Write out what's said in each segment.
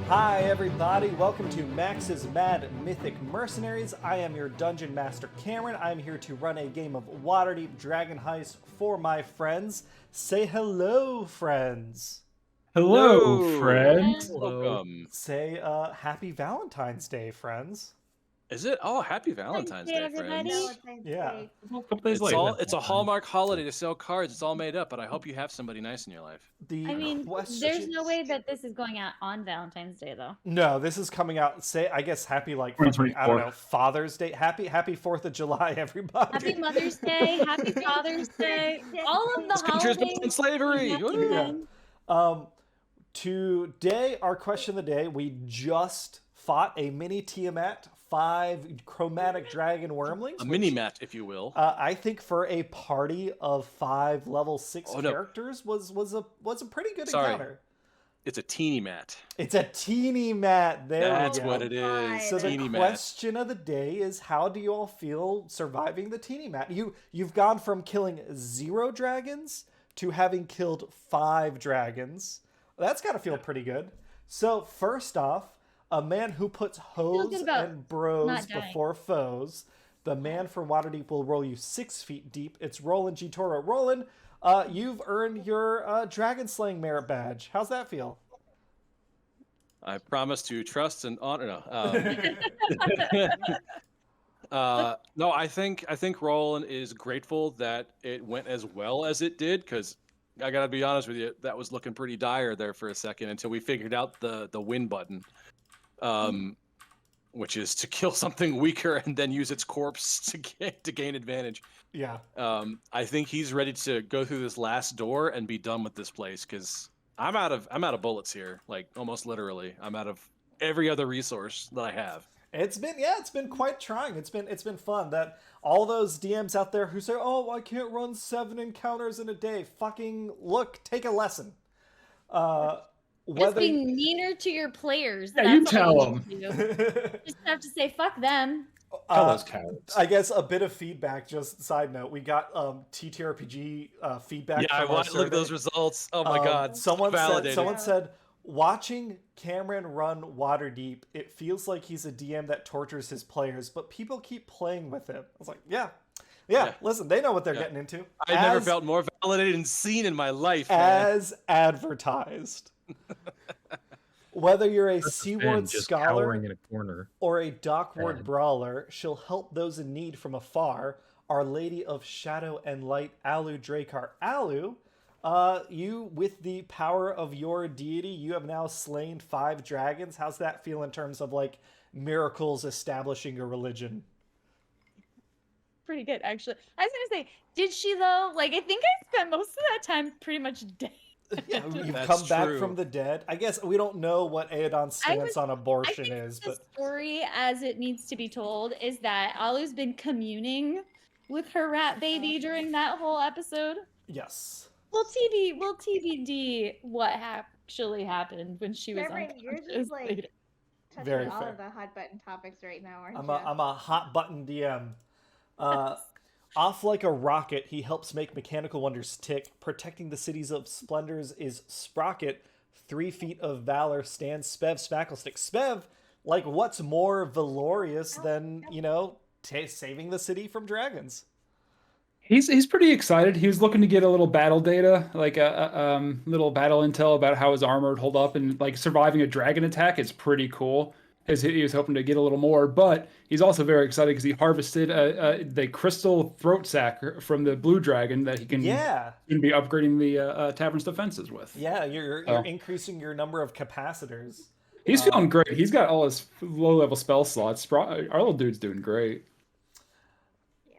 Hi everybody, welcome to Max's Mad Mythic Mercenaries. I am your Dungeon Master Cameron. I'm here to run a game of Waterdeep Dragon Heist for my friends. Say hello, friends. Hello, Hello. friend. Welcome. Say Happy Valentine's Day, friends. Is it? Oh, happy Valentine's Day, everybody. friends. Valentine's Yeah. Day. A couple days It's later. it's a Hallmark holiday to sell cards. It's all made up, but I hope you have somebody nice in your life. The I mean, question... there's no way that this is going out on Valentine's Day, though. No, this is coming out, I guess happy, like, fucking, I don't know, Father's Day. Happy 4th of July, everybody. Happy Mother's Day, Happy Father's Day, all of the Country's holidays. built on slavery. Woo. Yeah. Today, our question of the day, we just fought a mini Tiamat 5 chromatic dragon wormlings. A mini-mat, if you will. I think for a party of 5 level 6 Oh, no. characters was a pretty good Sorry. encounter. It's a teeny mat. It's a teeny mat. There That's we go. what it is. So the Teeny mat. question of the day is, how do you all feel surviving the teeny mat? You've gone from killing 0 dragons to having killed 5 dragons. That's got to feel pretty good. So first off, a man who puts hoes and bros before foes. The man from Waterdeep will roll you 6 feet deep. It's Rolan G. Toro. Rolan, you've earned your dragon slaying merit badge. How's that feel? I promise to trust and honor. No, I think Roland is grateful that it went as well as it did, because I gotta be honest with you, that was looking pretty dire there for a second until we figured out the win button, which is to kill something weaker and then use its corpse to gain advantage. Yeah. I think he's ready to go through this last door and be done with this place, because I'm out of bullets here, like almost literally. I'm out of every other resource that I have. It's been quite trying. It's been fun. That all those DMs out there who say, "Oh, I can't run 7 encounters in a day." Fucking look, take a lesson. Just be meaner to your players. Yeah, you tell them. Just have to say, fuck them. Tell those cowards. I guess a bit of feedback. Just side note, we got TTRPG feedback. Yeah, I from our want to look at those survey. results. Oh my god, Someone said, watching Cameron run Waterdeep, it feels like he's a DM that tortures his players, but people keep playing with him. I was like, yeah. Listen, they know what they're getting into. I never felt more validated and seen in my life. As advertised. Whether you're a Seaward Scholar in a corner. or a Dockward Brawler, she'll help those in need from afar. Our Lady of Shadow and Light, Alu Dracar. Alu, you, with the power of your deity, you have now slain 5 dragons. How's that feel in terms of, like, miracles establishing a religion? Pretty good, actually. I was gonna say, did she though? Like, I think I spent most of that time pretty much dead. Yeah, you've That's come back true. from the dead. I guess we don't know what Aegon's stance on abortion is, the but story as it needs to be told is that Alu's been communing with her rat baby during that whole episode. yes. We'll TBD what actually happened when she was Cameron, you're unconscious just like later. touching Very all fair. of the hot button topics right now, aren't I'm you? a hot button DM. Off like a rocket, he helps make mechanical wonders tick. Protecting the cities of splendors is Sprocket. 3 feet of valor stands Spev Smacklestick. Spev, like, what's more valorious than, saving the city from dragons? He's pretty excited. He was looking to get a little battle data, like a little battle intel about how his armor would hold up, and like surviving a dragon attack is pretty cool. He was hoping to get a little more, but he's also very excited because he harvested the crystal throat sack from the blue dragon that he can be upgrading the tavern's defenses with. Yeah, you're increasing your number of capacitors. He's feeling great. He's got all his low-level spell slots. Our little dude's doing great. Yeah,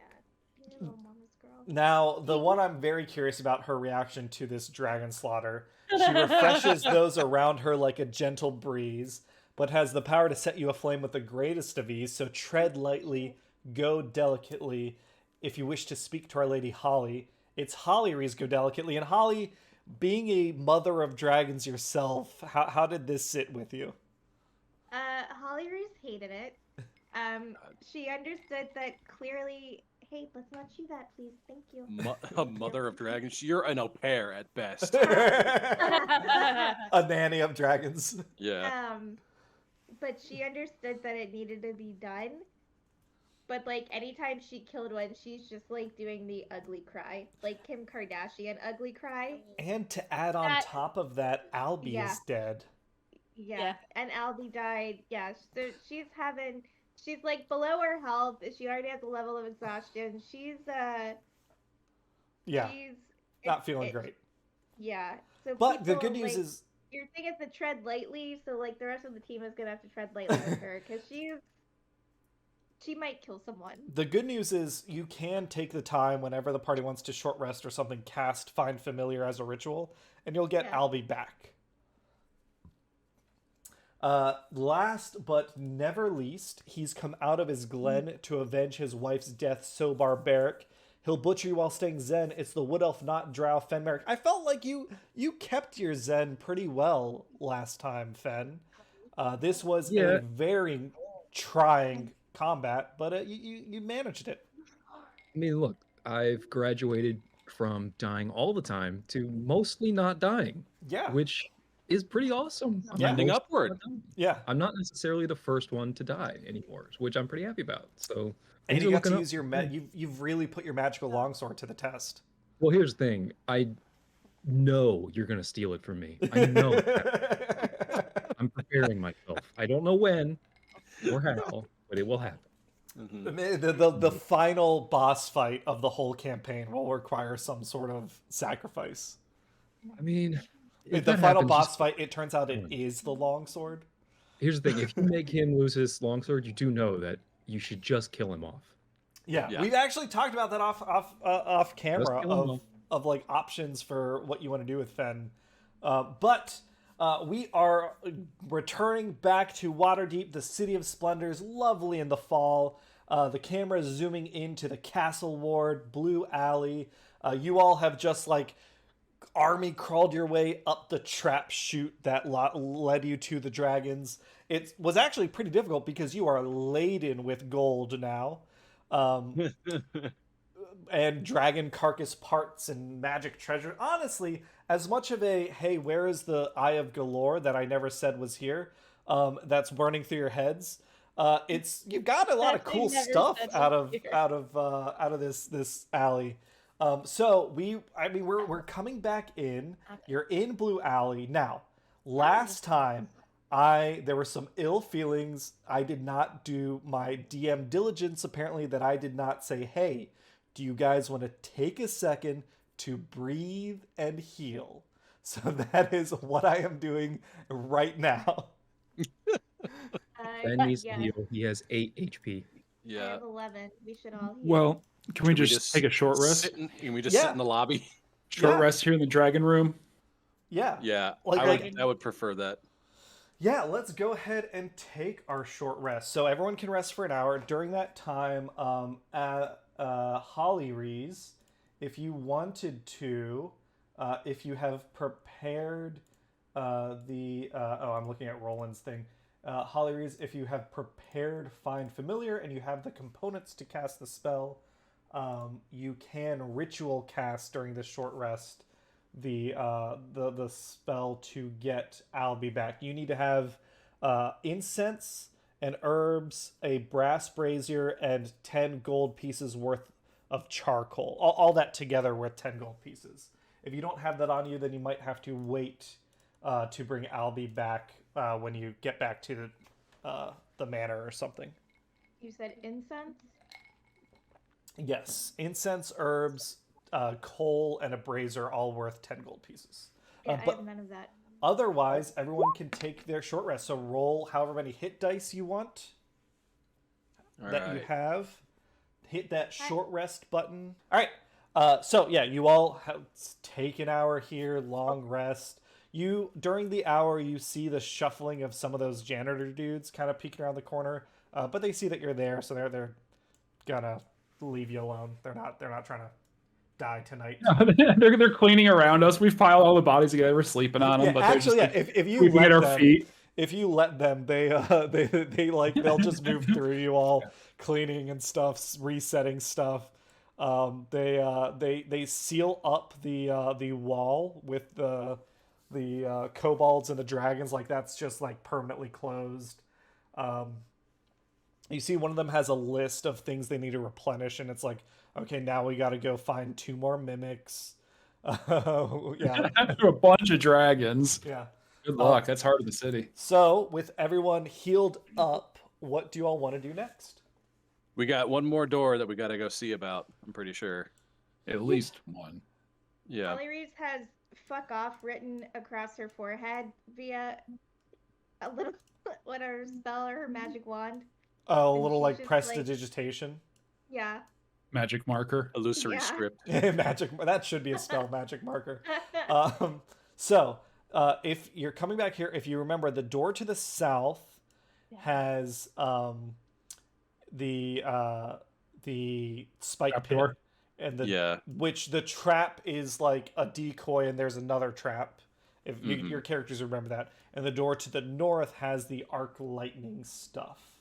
you're a little mama's girl. Now, the one I'm very curious about her reaction to this dragon slaughter. She refreshes those around her like a gentle breeze, but has the power to set you aflame with the greatest of ease, so tread lightly, go delicately. If you wish to speak to Our Lady Holly, it's Holly Rees, go delicately. And Holly, being a mother of dragons yourself, how did this sit with you? Holly Reese hated it. She understood that clearly Hey, let's not do that, please. Thank you. A mother of dragons. You're an au pair at best. A nanny of dragons. Yeah. But she understood that it needed to be done. But like anytime she killed one, she's just like doing the ugly cry, like Kim Kardashian ugly cry. And to add on That- top of that, Albie Yeah. is dead. Yeah. And Albie died. Yeah, so she's like below her health. She already has a level of exhaustion. She's Yeah, she's not feeling great. Yeah. So But the people, good news like, is, your thing is to tread lightly. So like the rest of the team is gonna have to tread lightly with her because she might kill someone. the good news is you can take the time whenever the party wants to short rest or something, cast Find Familiar as a ritual, and you'll get Yeah. Albie back. Last but never least, he's come out of his glen to avenge his wife's death so barbaric. He'll butcher you while staying zen. It's the wood elf, not drow, Fenmeric. I felt like you kept your zen pretty well last time, Fen. This was a very trying combat, but you managed it. I mean, look, I've graduated from dying all the time to mostly not dying, Yeah. which is pretty awesome. I'm Yeah. Trending mostly upward. not dying. Yeah. I'm not necessarily the first one to die anymore, which I'm pretty happy about. So And things you are got to looking up. use your you've really put your magical longsword to the test. Well, here's the thing. I know you're gonna steal it from me. I know that. I'm preparing myself. I don't know when or how, but it will happen. Mhm. The final boss fight of the whole campaign will require some sort of sacrifice. I mean, if The that final happens, boss just- fight, it turns out it is the longsword. here's the thing. If you make him lose his longsword, you do know that you should just kill him off. Yeah, Yeah. we've actually talked about that off camera kill him of like options for what you want to do with Fen. But we are returning back to Waterdeep, the City of Splendors, lovely in the fall. The camera is zooming into the Castle Ward, Blue Alley. You all have just like army crawled your way up the trap chute that led you to the dragons. It was actually pretty difficult because you are laden with gold now. And dragon carcass parts and magic treasure. Honestly, as much of a, hey, where is the Eye of Galore that I never said was here, that's burning through your heads, it's you've got a lot of That cool thing never stuff said out was of this alley. So we're coming back in. You're in Blue Alley now. Last time there were some ill feelings. I did not do my DM diligence, apparently, that I did not say, hey, do you guys want to take a second to breathe and heal? So that is what I am doing right now. Ben needs to heal. He has 8 HP. I Yeah. have 11. We should all heal. Well, can we Should we just take a short rest? Can we just Yeah. sit in the lobby? Short Yeah. rest here in the dragon room. Yeah. Yeah, Like- I would prefer that. Yeah, let's go ahead and take our short rest. So everyone can rest for an hour. During that time, Holly Rees, if you wanted to, if you have prepared I'm looking at Roland's thing. Holly Rees, if you have prepared Find Familiar and you have the components to cast the spell, you can ritual cast during this short rest the spell to get Albie back. You need to have incense and herbs, a brass brazier, and 10 gold pieces worth of charcoal. All that together worth 10 gold pieces. If you don't have that on you, then you might have to wait to bring Albie back when you get back to the manor or something. You said incense? Yes, incense, herbs, coal, and a brazier, all worth 10 gold pieces. Yeah, I but have none of that. otherwise, everyone can take their short rest. So roll however many hit dice you want All that you right. have. Hit that short rest button. All right. So yeah, you all take an hour here, long rest. During the hour, you see the shuffling of some of those janitor dudes kind of peeking around the corner, but they see that you're there, so they're gonna leave you alone. They're not trying to die tonight. they're cleaning around us. We've piled all the bodies together. We're sleeping on them. Yeah, But actually, they're yeah. just, If you we let get our them, feet. if you let them, they'll just move through you all, cleaning and stuff, resetting stuff. They seal up the wall with the kobolds and the dragons. Like that's just like permanently closed. You see one of them has a list of things they need to replenish, and it's like, okay, now we got to go find 2 more mimics. Yeah, A bunch of dragons. yeah. Good luck. That's hard in the city. So with everyone healed up, what do you all want to do next? We got one more door that we got to go see about. I'm pretty sure. At least one. Yeah. Holly Reeves has "fuck off" written across her forehead via a little whatever spell or her magic wand. A And little she's like just, prestidigitation. Yeah. Magic marker. Illusory Yeah. script. Magic. That should be a spell. Magic marker. So if you're coming back here, if you remember, the door to the south has the spike Trap pit, door? and the Yeah. which the trap is like a decoy, and there's another trap. If your characters remember that, and the door to the north has the arc lightning stuff.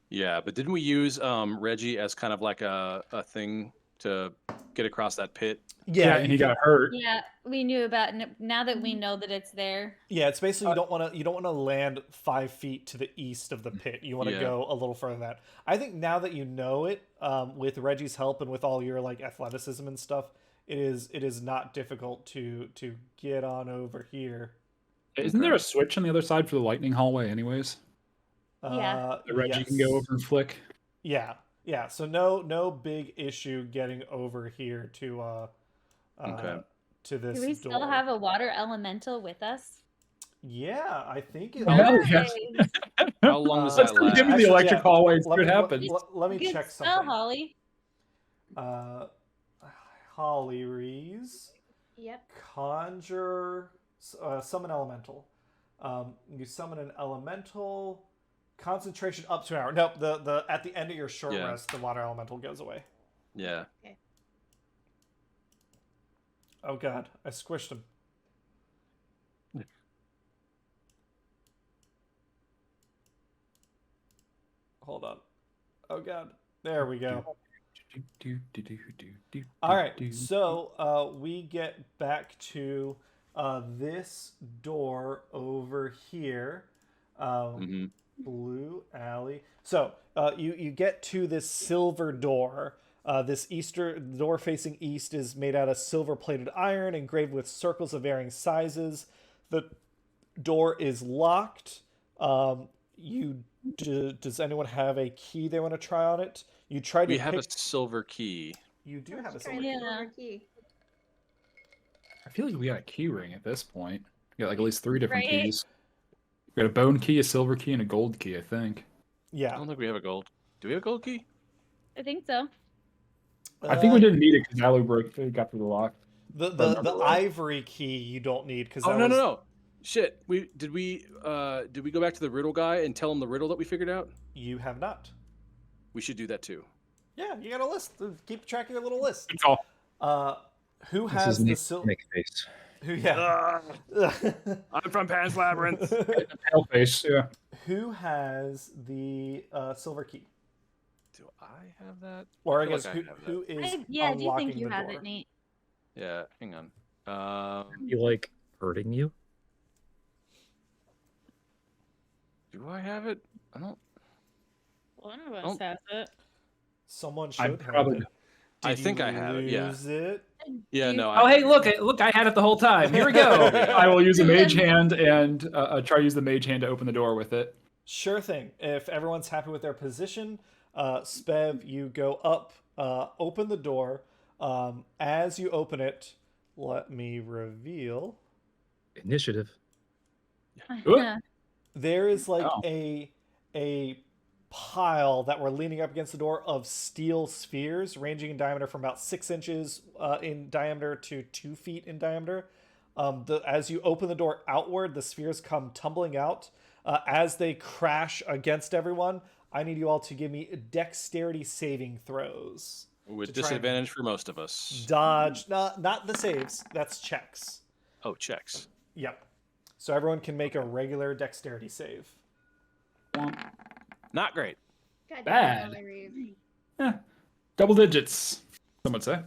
Yeah, but didn't we use Reggie as kind of like a thing to get across that pit? Yeah, and he got hurt. Yeah, we knew about now that we know that it's there. Yeah, it's basically you don't want to land 5 feet to the east of the pit. You want to Yeah. go a little further than that. I think now that you know it, with Reggie's help and with all your like athleticism and stuff, it is not difficult to get on over here. Isn't there a switch on the other side for the lightning hallway anyways? Yeah. The Reggie can Yes. go over and flick. Yeah, yeah. So no big issue getting over here to Okay. to this Do we door. still have a water elemental with us? Yeah, I think it. Oh, is. yes. How long does Let's that last? give me the Actually, electric yeah. hallway and see Let what me- happens. Let me Good check spell, something. Holly. Holly Rees. Yep. Conjure, summon elemental. You summon an elemental. Concentration up to an hour. No, the at the end of your short Yeah. rest, the water elemental goes away. Yeah. Oh god, I squished him. Hold on. Oh god, there we go. All right, so we get back to this door over here. hmm Blue alley. So you get to this silver door. This door facing east is made out of silver-plated iron, engraved with circles of varying sizes. The door is locked. Does anyone have a key they want to try on it? You tried to We have a pick. silver key. You do have a Let's try silver. the Yeah. silver key. I feel like we got a key ring at this point. We got like at least 3 different Right. keys. We got a bone key, a silver key, and a gold key, I think. I Yeah. don't think we have a gold. Do we have a gold key? I think so. I think we didn't need it because Alu got through the lock. The ivory key you don't need because Oh no. Shit. Did we go back to the riddle guy and tell him the riddle that we figured out? You have not. We should do that too. Yeah, you got a list. Keep track of your little list. Good call. Who This has is the Nick silver? Nick face. Who? Yeah. I'm from Pan's Labyrinth. Pale face, yeah. Who has the silver key? Do I have that? Or I feel guess like who have that. who is I do unlocking think you the have door? it, Nate. Yeah, hang on. You like hurting you? Do I have it? I don't. One of us Oh. has it. Someone I should have probably- it. I Did think you I have it, yeah. lose it? Yeah, You- no. Oh, hey, look, I had it the whole time. Here we go. I will use a mage Yeah. hand and try to use the mage hand to open the door with it. Sure thing. If everyone's happy with their position, Spev, you go up, open the door. As you open it, let me reveal. Initiative. Oop. There is like Oh. a pile that we're leaning up against the door of steel spheres ranging in diameter from about 6 inches in diameter to 2 feet in diameter. As you open the door outward, the spheres come tumbling out. As they crash against everyone, I need you all to give me dexterity saving throws. With to try and- disadvantage for most of us. Dodge, not the saves, that's checks. Oh, checks. Yep. So everyone can make a regular dexterity save. Not great. God damn it, Bad. Holly Reeves. Double digits, some would say.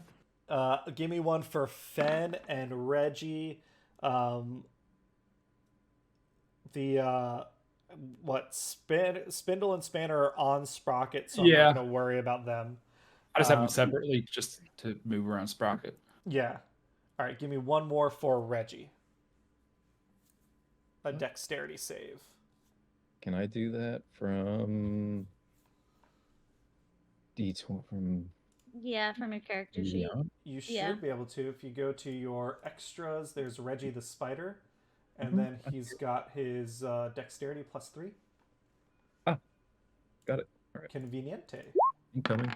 Give me one for Fen and Reggie. Spindle and Spanner are on Sprocket, so I'm Yeah. not going to worry about them. I just have them separately just to move around Sprocket. Yeah. All right, give me one more for Reggie. A dexterity save. Can I do that from D12 from? Yeah, from your character sheet. Yeah. You should Yeah. be able to. If you go to your extras, there's Reggie the Spider, and Mhm. then he's got his dexterity +3. Got it. All right. Conveniente. Incoming.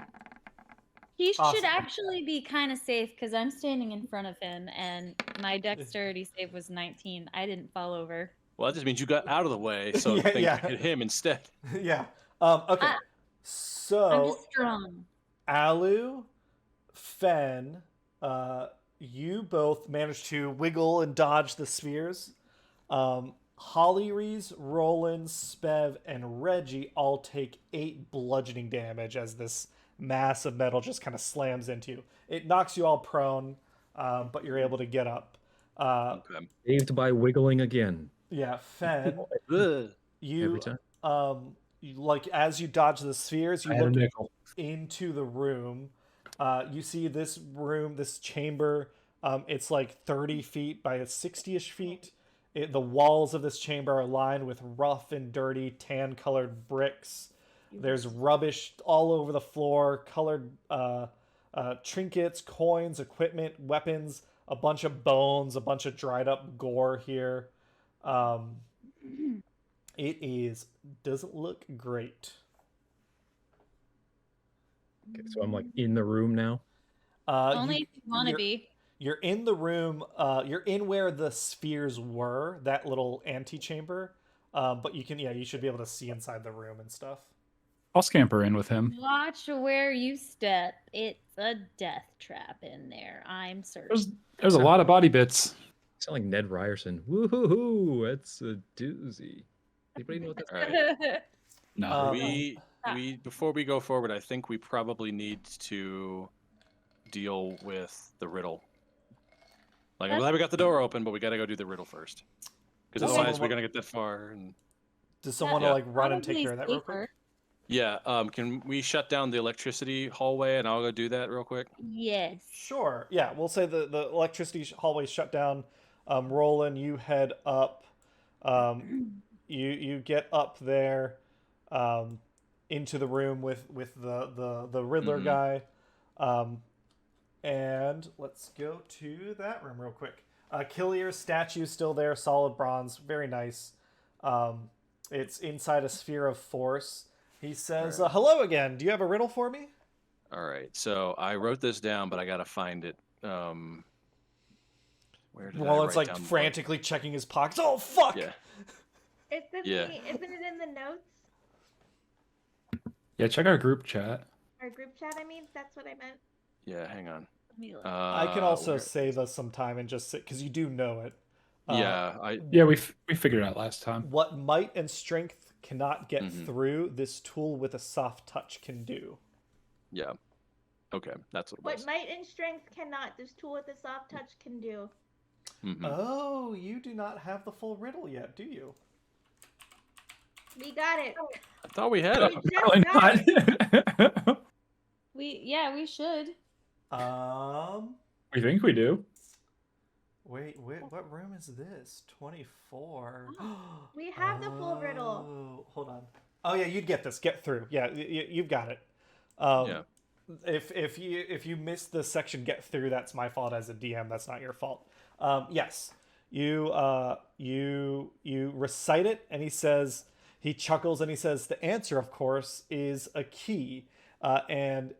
He Awesome. should actually be kind of safe because I'm standing in front of him and my dexterity save was 19. I didn't fall over. Well, that just means you got out of the way, so Yeah, things yeah. hit him instead. Yeah. Okay. I'm So, just strong. Alu, Fen, you both managed to wiggle and dodge the spheres. Hollyrees, Roland, Spev, and Reggie all take 8 bludgeoning damage as this mass of metal just kind of slams into you. It knocks you all prone, but you're able to get up. Okay. Saved by wiggling again. Yeah, Fen, Ugh. you Every time. like as you dodge the spheres, you I had a look nickel. into the room. You see this room, this chamber. It's like 30 feet by 60-ish feet. The walls of this chamber are lined with rough and dirty tan-colored bricks. There's rubbish all over the floor, colored trinkets, coins, equipment, weapons, a bunch of bones, a bunch of dried up gore here. It doesn't look great. Okay, so I'm like in the room now. Only if you want to you're- be. You're in the room. You're in where the spheres were, that little antechamber. But you should be able to see inside the room and stuff. I'll scamper in with him. Watch where you step. It's a death trap in there. I'm certain. There's a lot of body bits. Sound like Ned Ryerson. Woohoo! That's a doozy. Anybody know what that's? All right. No. We before we go forward, I think we probably need to deal with the riddle. Like, I'm glad we got the door open, but we got to go do the riddle first. Because Does otherwise, someone we're going to get that far. And Does someone Yeah. like run and take Probably care of that real quick? safer. yeah, can we shut down the electricity hallway and I'll go do that real quick? Yes. Sure. Yeah, we'll say the electricity hallway shut down. Roland, you head up. You get up there, into the room with the Riddler Mhm. guy. And let's go to that room real quick. Killier's statue still there, solid bronze, very nice. It's inside a sphere of force. He says, "Hello again. Do you have a riddle for me?" All right, so I wrote this down, but I got to find it. Where did I Roland's write like down the- frantically checking his pockets. Oh fuck! Yeah. Isn't Yeah. isn't it in the notes? Yeah, check our group chat. Our group chat, I mean? That's what I meant. Yeah, hang on. Let me look. I can also where- save us some time and just sit because you do know it. Yeah, Yeah, we figured it out last time. What might and strength cannot get Mhm. through, this tool with a soft touch can do. yeah. Okay, that's what it What was. might and strength cannot, this tool with a soft touch can do. Mhm. Oh, you do not have the full riddle yet, do you? We got it. I thought we had it. We just Probably got it. not. We should. We think we do. Wait, what room is this? 24. We have the full riddle. Oh, hold on. Oh yeah, you'd get this. Get through. Yeah, you've got it. Yeah. If you missed the section get through, that's my fault as a DM. That's not your fault. Yes, you recite it, and he chuckles and he says the answer, of course, is a key. And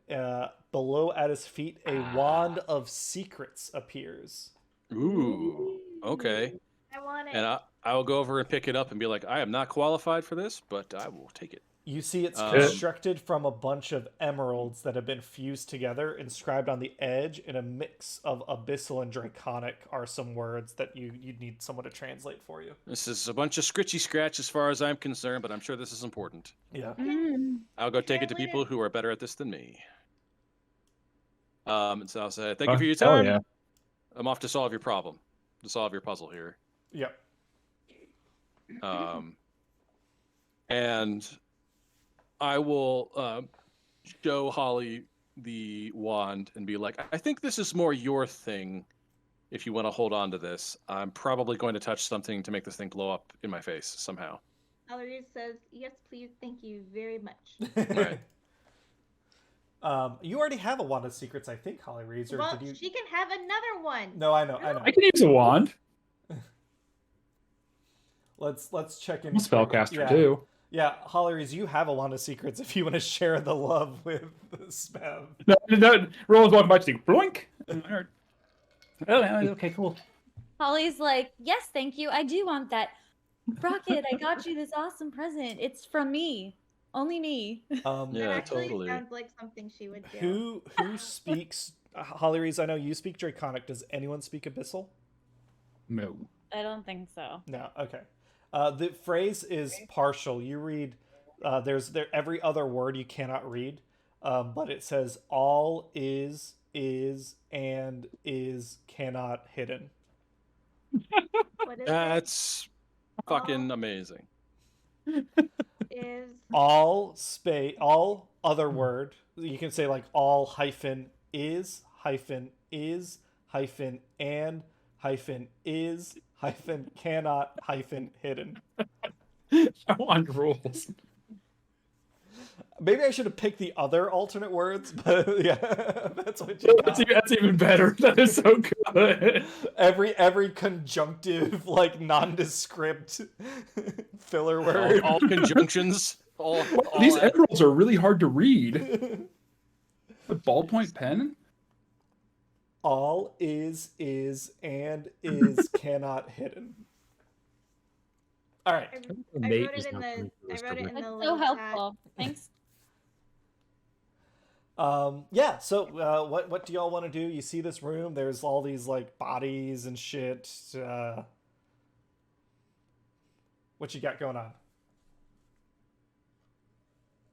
below at his feet, a wand of secrets appears. Ooh. Okay. I want it. And I will go over and pick it up and be like, I am not qualified for this, but I will take it. You see it's Um, constructed from a bunch of emeralds that have been fused together. Inscribed on the edge in a mix of abyssal and draconic are some words that you'd need someone to translate for you. This is a bunch of scritchy scratch as far as I'm concerned, but I'm sure this is important. Yeah. Mm. I'll go take it to Can we- people who are better at this than me. And so I'll say, thank you for your Oh, time. yeah. I'm off to solve your problem, to solve your puzzle here. Yep. And I will show Holly the wand and be like, I think this is more your thing. If you want to hold on to this, I'm probably going to touch something to make this thing blow up in my face somehow. Valerie says, yes, please, thank you very much. Right. You already have a wand of secrets, I think, Holly Reeves, or Well, did you? she can have another one. No, I know. I can use a wand. Let's check in. I'm a spellcaster Yeah. too. Yeah, Holly Reeves, you have a wand of secrets if you want to share the love with Spev. No, Roland's walking by to do bloink. Oh, okay, cool. Holly's like, yes, thank you. I do want that. Sprocket, I got you this awesome present. It's from me. Only me. Yeah, That actually totally. sounds like something she would do. Who speaks? Holly Reeves, I know you speak Draconic. Does anyone speak Abyssal? No. I don't think so. No. Okay. The phrase is partial. You read. There's every other word you cannot read, but it says all is, and is cannot hidden. What is That's fucking amazing. Is All other word. You can say like all hyphen is hyphen and hyphen is hyphen cannot hyphen hidden. I want rules. Maybe I should have picked the other alternate words, but yeah, that's what you got. That's even better. That is so good. Every conjunctive, like nondescript filler word. All conjunctions. All These that. emeralds are really hard to read. A ballpoint pen? All is and is cannot hidden. All right. I Nate wrote is it in not the coming to I us wrote it in directly. the That's so little chat. helpful. Thanks. Yeah, so what do y'all want to do? You see this room, there's all these like bodies and shit. What you got going on?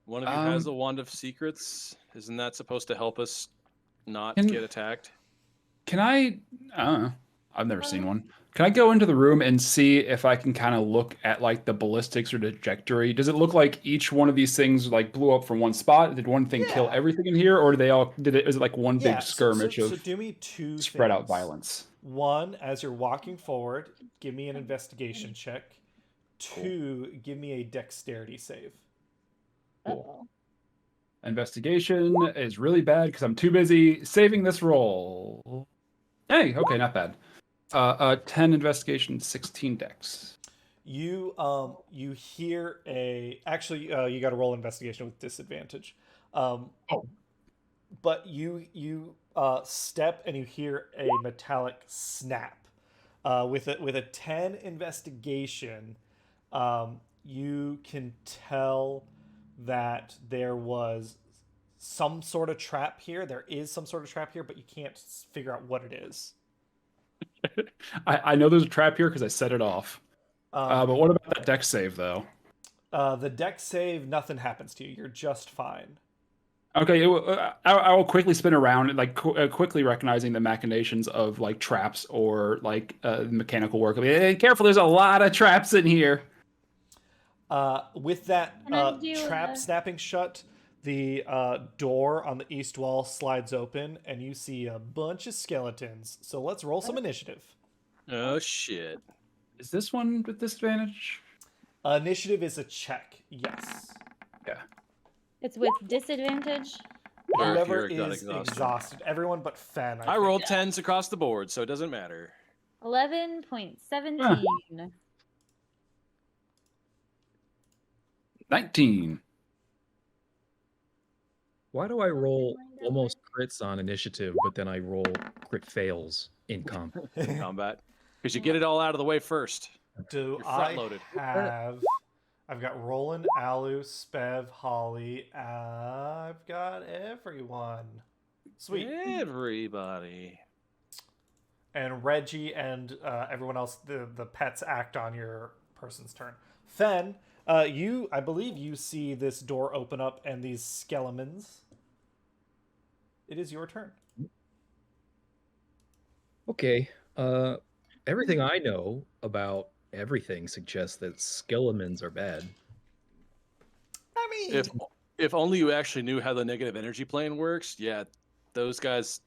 One of you has a wand of secrets. Isn't that supposed to help us not Can- get attacked? Can I don't know. I've never seen one. Can I go into the room and see if I can kind of look at like the ballistics or trajectory? Does it look like each one of these things like blew up from one spot? Did one thing kill Yeah. everything in here, or is it like one Yeah, big skirmish so of do me two spread out things. violence? One, as you're walking forward, give me an investigation check. Two, give me a dexterity save. Uh-oh. Investigation is really bad because I'm too busy saving this roll. Hey, okay, not bad. 10 investigation, 16 dex. You hear actually you got to roll investigation with disadvantage. But you step and you hear a metallic snap. With a 10 investigation, you can tell that there was some sort of trap here. There is some sort of trap here, but you can't figure out what it is. I know there's a trap here because I set it off. But what about that dex save, though? The dex save, nothing happens to you. You're just fine. Okay, I will quickly spin around and like quickly recognizing the machinations of like traps or like mechanical work. I mean, hey, careful, there's a lot of traps in here. With that Can I do trap a- snapping shut, the door on the east wall slides open, and you see a bunch of skeletons. So let's roll some initiative. Oh shit! Is this one with disadvantage? Initiative is a check. Yes. Yeah. It's with disadvantage. Whoever Kira got is exhausted. exhausted. Everyone but Fen. I think. rolled 10s across the board, so it doesn't matter. 11.17. 19. Why do I roll almost crits on initiative, but then I roll crit fails in combat? Combat, because you get it all out of the way first. Do You're I front-loaded. have? I've got Roland, Alu, Spev, Holly. I've got everyone. Sweet. Everybody. And Reggie and everyone else, the pets act on your person's turn. Fen, I believe you see this door open up and these skeletons. It is your turn. Okay. Everything I know about everything suggests that skeletons are bad. I mean, If only you actually knew how the negative energy plane works, yeah, those guys,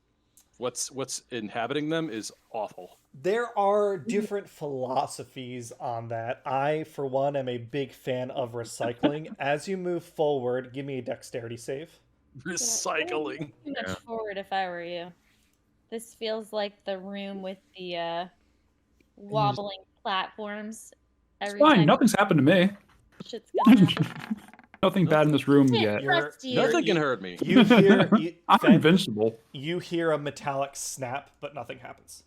what's inhabiting them is awful. there are different philosophies on that. I, for one, am a big fan of recycling. As you move forward, give me a dexterity save. Recycling. Too much Yeah. forward if I were you. This feels like the room with the wobbling platforms. It's Every fine. time Nothing's happened to me. shit's gonna happen. Nothing bad in this room Shit, yet. trust you. Nothing can hurt me. You hear, I'm Fen, invincible. you hear a metallic snap, but nothing happens.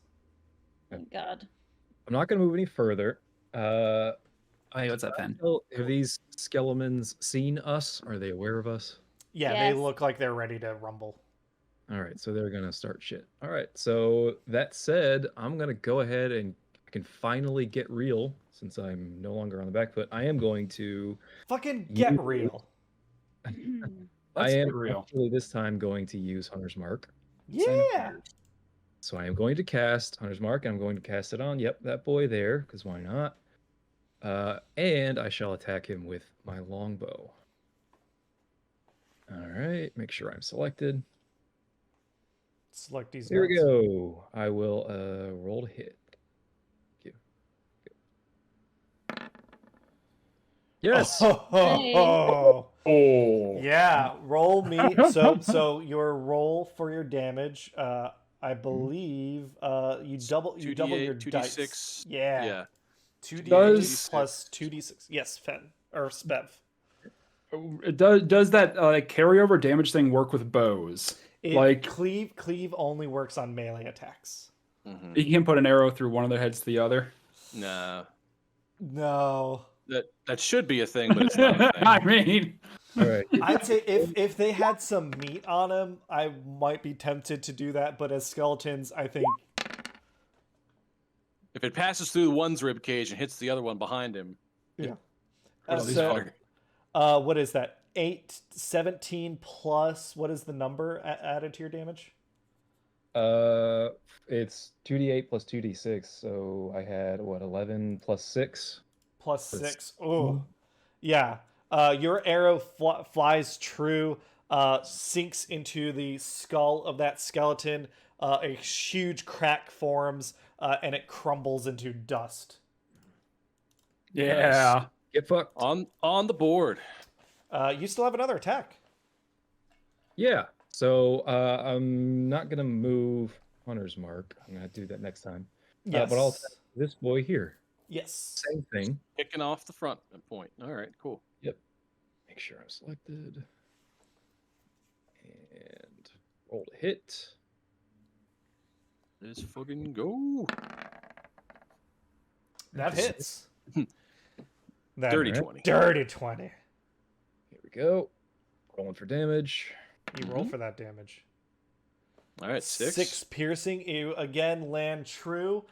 Thank God. I'm not going to move any further. Hey, what's that, Fen? Have these skeletons seen us? Are they aware of us? Yeah, they Yes. look like they're ready to rumble. All right, so they're gonna start shit. All right, so that said, I'm gonna go ahead and I can finally get real since I'm no longer on the back foot. I am going to. Fucking get You- real. I Let's am get real. actually this time going to use Hunter's Mark. Yeah. So I am going to cast Hunter's Mark, and I'm going to cast it on, yep, that boy there, because why not? And I shall attack him with my longbow. All right, make sure I'm selected. Select these. Here we guys. go. I will roll to hit. Thank you. Yes. Oh. Oh. Yeah, roll me. So your roll for your damage, I believe, you double your 2d8, dice. 2d6. Yeah. Yeah. 2d8 Does- plus 2d6. Yes, Fen or Spev. Does that carryover damage thing work with bows? Like- cleave only works on melee attacks. Mhm. You can't put an arrow through one of their heads to the other. Nah, No. that should be a thing, but it's not a thing. I mean, All right. I'd say if they had some meat on them, I might be tempted to do that. But as skeletons, I think If it passes through one's rib cage and hits the other one behind him, yeah. what's So- better? What is that? 17 plus. What is the number added to your damage? It's 2d8 plus 2d6. So I had what 11 plus 6. Plus That's- 6. Oh, yeah. Your arrow flies true, sinks into the skull of that skeleton. A huge crack forms, and it crumbles into dust. yeah. Get fucked. On the board. You still have another attack. Yeah. So I'm not gonna move Hunter's Mark. I'm gonna do that next time. Yes. But I'll attack this boy here. Yes. Same thing. Kicking off the front point. All right, cool. Make sure I'm selected. And roll to hit. Let's fucking go. That hits. That Dirty Alright. 20. Dirty 20. Here we go. Rolling for damage. You roll for that damage. All right, 6. 6 piercing. You again land true.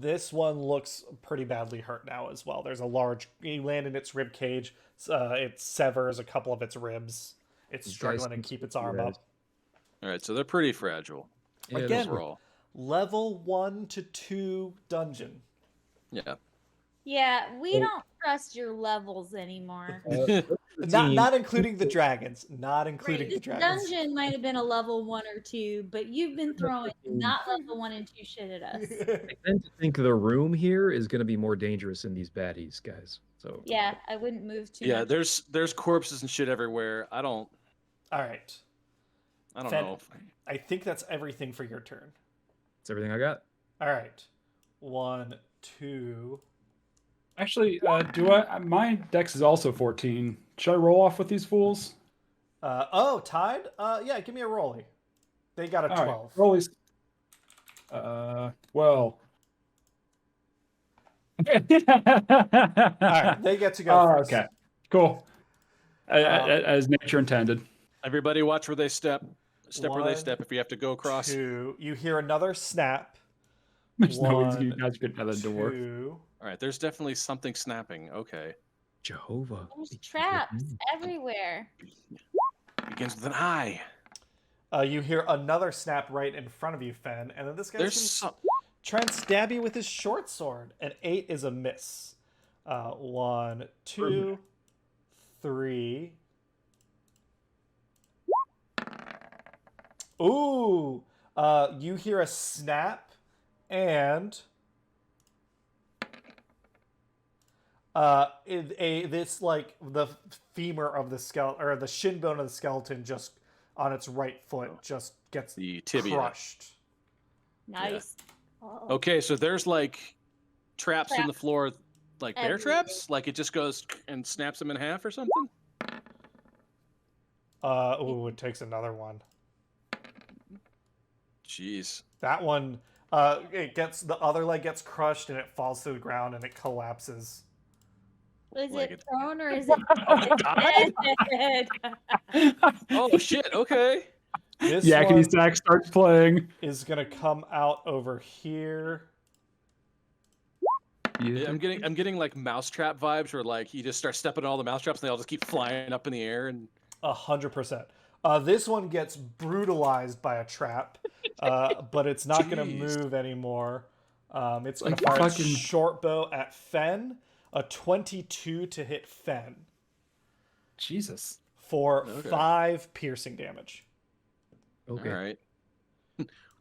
This one looks pretty badly hurt now as well. There's a large. You land in its rib cage. It severs a couple of its ribs. It's These struggling guys to keep its arm red. up. All right, so they're pretty fragile Yeah, Again. this one- overall. Level 1 to 2 dungeon. Yeah. Yeah, we Oh. don't trust your levels anymore. Not including the dragons. Not including Right, the this dragons. dungeon might have been a level 1 or 2, but you've been throwing not level 1 and 2 shit at us. I tend to think the room here is going to be more dangerous than these baddies, guys. So Yeah, I wouldn't move too Yeah, much. there's corpses and shit everywhere. I don't All right. Fen, know. I think that's everything for your turn. that's everything I got. All right. 1, 2. Actually, do I? My dex is also 14. Should I roll off with these fools? Tied? Yeah, give me a rollie. They got a All 12. right, rollies. Well. All right, they get to go first. Okay, cool. As nature intended. Everybody watch where they step. Step where they 1, step if you have to go across. 2. You hear another snap. There's no One, you guys could another door. 2. All right, there's definitely something snapping. Okay. Jehovah. There's be with traps me. everywhere. Begins with an I. You hear another snap right in front of you, Fen, and then this guy's There's gonna some. try and stab you with his short sword. An 8 is a miss. 1, 2, 3. Ooh! You hear a snap, and this like the femur of the skeleton or the shin bone of the skeleton just on its right foot just gets The tibia. crushed. Nice. Oh. Okay, so there's like traps in the Traps. floor, like bear Everywhere. traps. Like it just goes and snaps them in half or something. Ooh, it takes another one. Jeez. That one, it gets the other leg gets crushed and it falls to the ground and it collapses. Is Like it it- prone or is it dead? Oh shit. Okay. This Yakety one Sack starts playing. is gonna come out over here. Yeah, I'm getting like mousetrap vibes where like you just start stepping on all the mousetraps and they all just keep flying up in the air and 100%. This one gets brutalized by a trap, but it's not gonna Jeez. move anymore. It's gonna Like fire its fucking- short bow at Fen. A 22 to hit Fen Jesus. for Okay. 5 piercing damage. Okay. all right.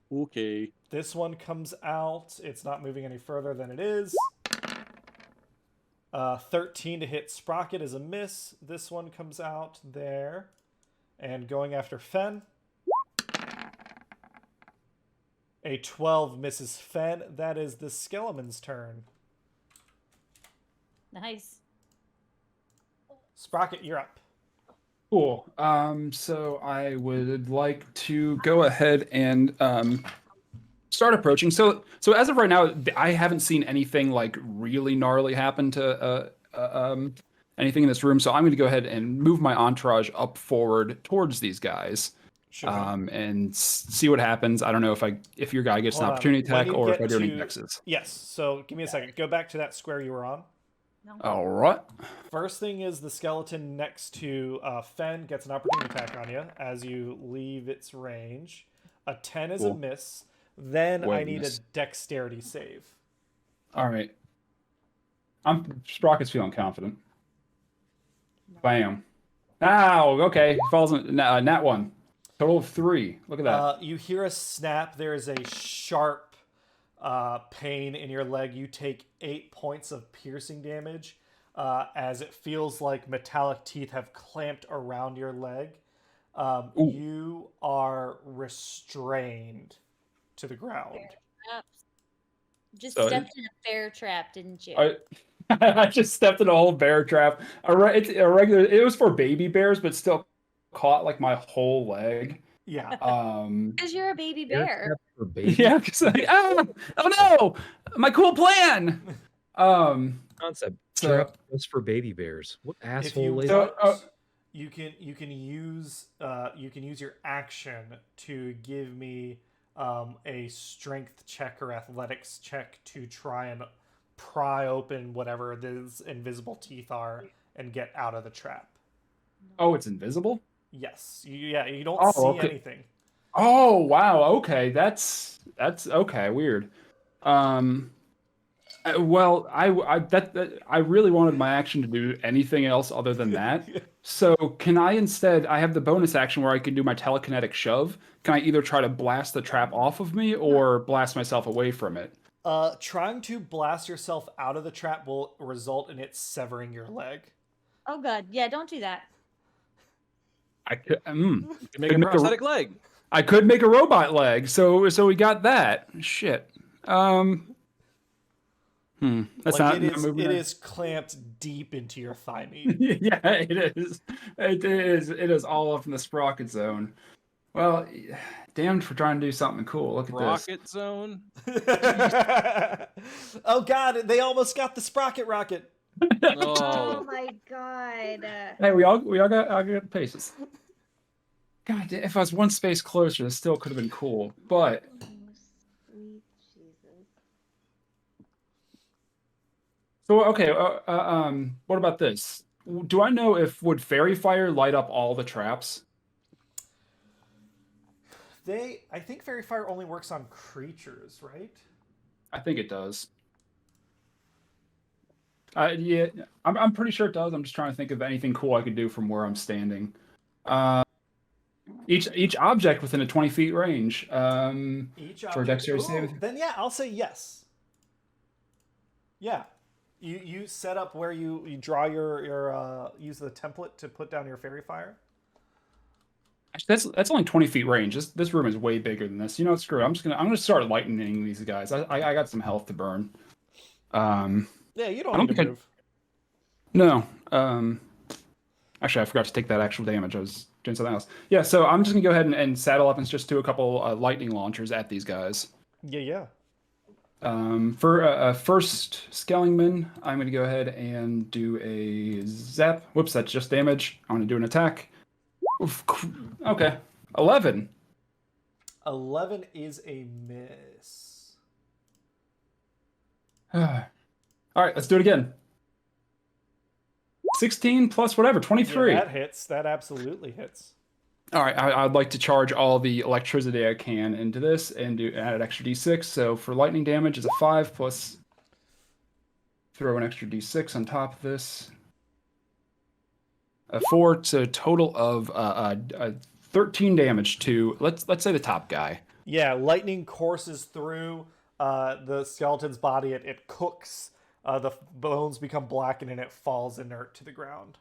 Okay. This one comes out. It's not moving any further than it is. 13 to hit Sprocket is a miss. This one comes out there. And going after Fen. A 12 misses Fen. That is the Skeleman's turn. Nice. Sprocket, you're up. Cool. So I would like to go ahead and start approaching. So as of right now, I haven't seen anything like really gnarly happen to anything in this room. So I'm going to go ahead and move my entourage up forward towards these guys. Sure. And see what happens. I don't know if your guy gets Hold an on. opportunity When attack you or if get I do any to- hexes. Yes, so give me a second. Go back to that square you were on. All right. First thing is the skeleton next to Fen gets an opportunity attack on you as you leave its range. A 10 is a Cool. miss. Then I Wait, need miss. a dexterity save. All right. Sprocket's feeling confident. Bam. Ow. Okay. Falls in nat 1. Total of 3. Look at that. You hear a snap. There is a sharp pain in your leg. You take 8 points of piercing damage as it feels like metallic teeth have clamped around your leg. Ooh. You are restrained to the ground. Just So- stepped in a bear trap, didn't you? I just stepped in a whole bear trap. It's a regular. It was for baby bears, but still caught like my whole leg. Yeah. Because you're a baby Bear bear. trap for baby Yeah, because like, oh no, my cool plan. concept. So- Trap just for baby bears. What If you asshole is So- want, you can use your action to give me a strength check or athletics check to try and pry open whatever these invisible teeth are and get out of the trap. Oh, it's invisible. Yes. You don't Oh, see okay. anything. Oh wow. Okay, that's okay. Weird. Well, I really wanted my action to do anything else other than that. So can I instead? I have the bonus action where I can do my telekinetic shove. Can I either try to blast the trap off of me or blast myself away from it? Trying to blast yourself out of the trap will result in it severing your leg. Oh god, yeah, don't do that. I could. You make a Could make a- prosthetic leg. I could make a robot leg. So we got that. Shit. That's Like not it is clamped deep into your thigh meat. Yeah, it is. It is all up in the sprocket zone. Well, damned for trying to do something cool. Look at this. Rocket zone. Oh god, they almost got the sprocket rocket. Oh Oh, my god. Hey, we all got paces. God, if I was one space closer, this still could have been cool. But Oh, sweet Jesus. so okay, what about this? Do I know if would fairy fire light up all the traps? I think Fairy Fire only works on creatures, right? I think it does. Yeah, I'm pretty sure it does. I'm just trying to think of anything cool I could do from where I'm standing. Each object within a 20 feet range. Each For object. dexterity Ooh, saving. then yeah, I'll say yes. Yeah, you set up where you draw your use the template to put down your Fairy Fire. Actually, that's only 20 feet range. This room is way bigger than this. You know what? Screw it. I'm gonna start lightning these guys. I got some health to burn. Yeah, you I don't don't need to think move. No. Actually, I forgot to take that actual damage. I was doing something else. Yeah, so I'm just gonna go ahead and saddle up and just do a couple lightning launchers at these guys. Yeah. For a first Skellingman, I'm gonna go ahead and do a zap. Whoops, that's just damage. I'm gonna do an attack. Oof, okay, 11. 11 is a miss. All right, let's do it again. 16 plus whatever, 23. Yeah, that hits. That absolutely hits. All right, I'd like to charge all the electricity I can into this and add an extra d6. So for lightning damage, is a 5 plus. Throw an extra d6 on top of this. A 4, so a total of 13 damage to let's say the top guy. Yeah, lightning courses through the skeleton's body. It cooks. The bones become blackened and it falls inert to the ground.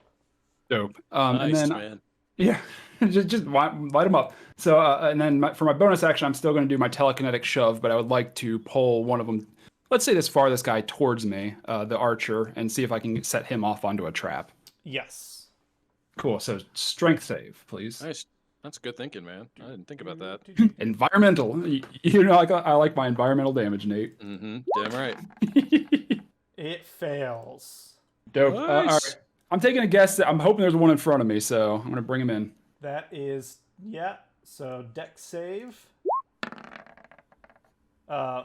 Dope. Nice, and then man. yeah, just light them up. So and then for my bonus action, I'm still going to do my telekinetic shove, but I would like to pull one of them. Let's say this farthest guy towards me, the archer, and see if I can set him off onto a trap. Yes. Cool. So strength save, please. Nice. That's good thinking, man. I didn't think about that. Environmental. You know, I like my environmental damage, Nate. Mm-hmm. Damn right. It fails. Dope. Nice. All right. I'm taking a guess. I'm hoping there's one in front of me, so I'm going to bring him in. That is, yeah. So dex save.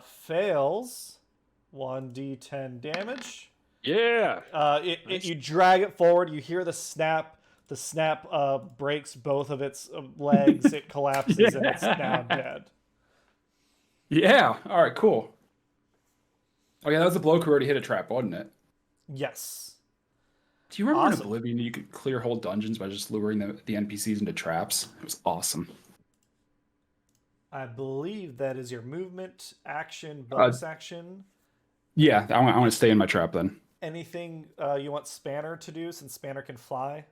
Fails. 1d10 damage. Yeah. Nice. You drag it forward. You hear the snap. The snap breaks both of its legs. It collapses and it's now dead. Yeah. All right, cool. Oh, yeah, that was a bloke who already hit a trap, wasn't it? Yes. Do you remember Awesome. in Oblivion you could clear whole dungeons by just luring the NPCs into traps? It was awesome. I believe that is your movement, action, bonus action. Yeah, I want to stay in my trap then. Anything you want Spanner to do since Spanner can fly?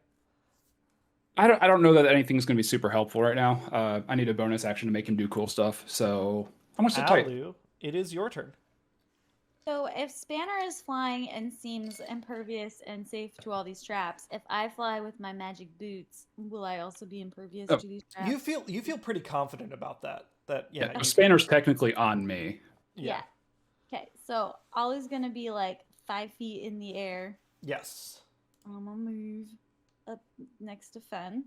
I don't know that anything's going to be super helpful right now. I need a bonus action to make him do cool stuff, so I'm going to sit tight. Alu, it is your turn. So if Spanner is flying and seems impervious and safe to all these traps, if I fly with my magic boots, will I also be impervious to these traps? You feel pretty confident about that. Yeah, Spanner's technically on me. Yeah. Okay, so Ollie's gonna be like 5 feet in the air. Yes. I'm gonna move up next to Fen.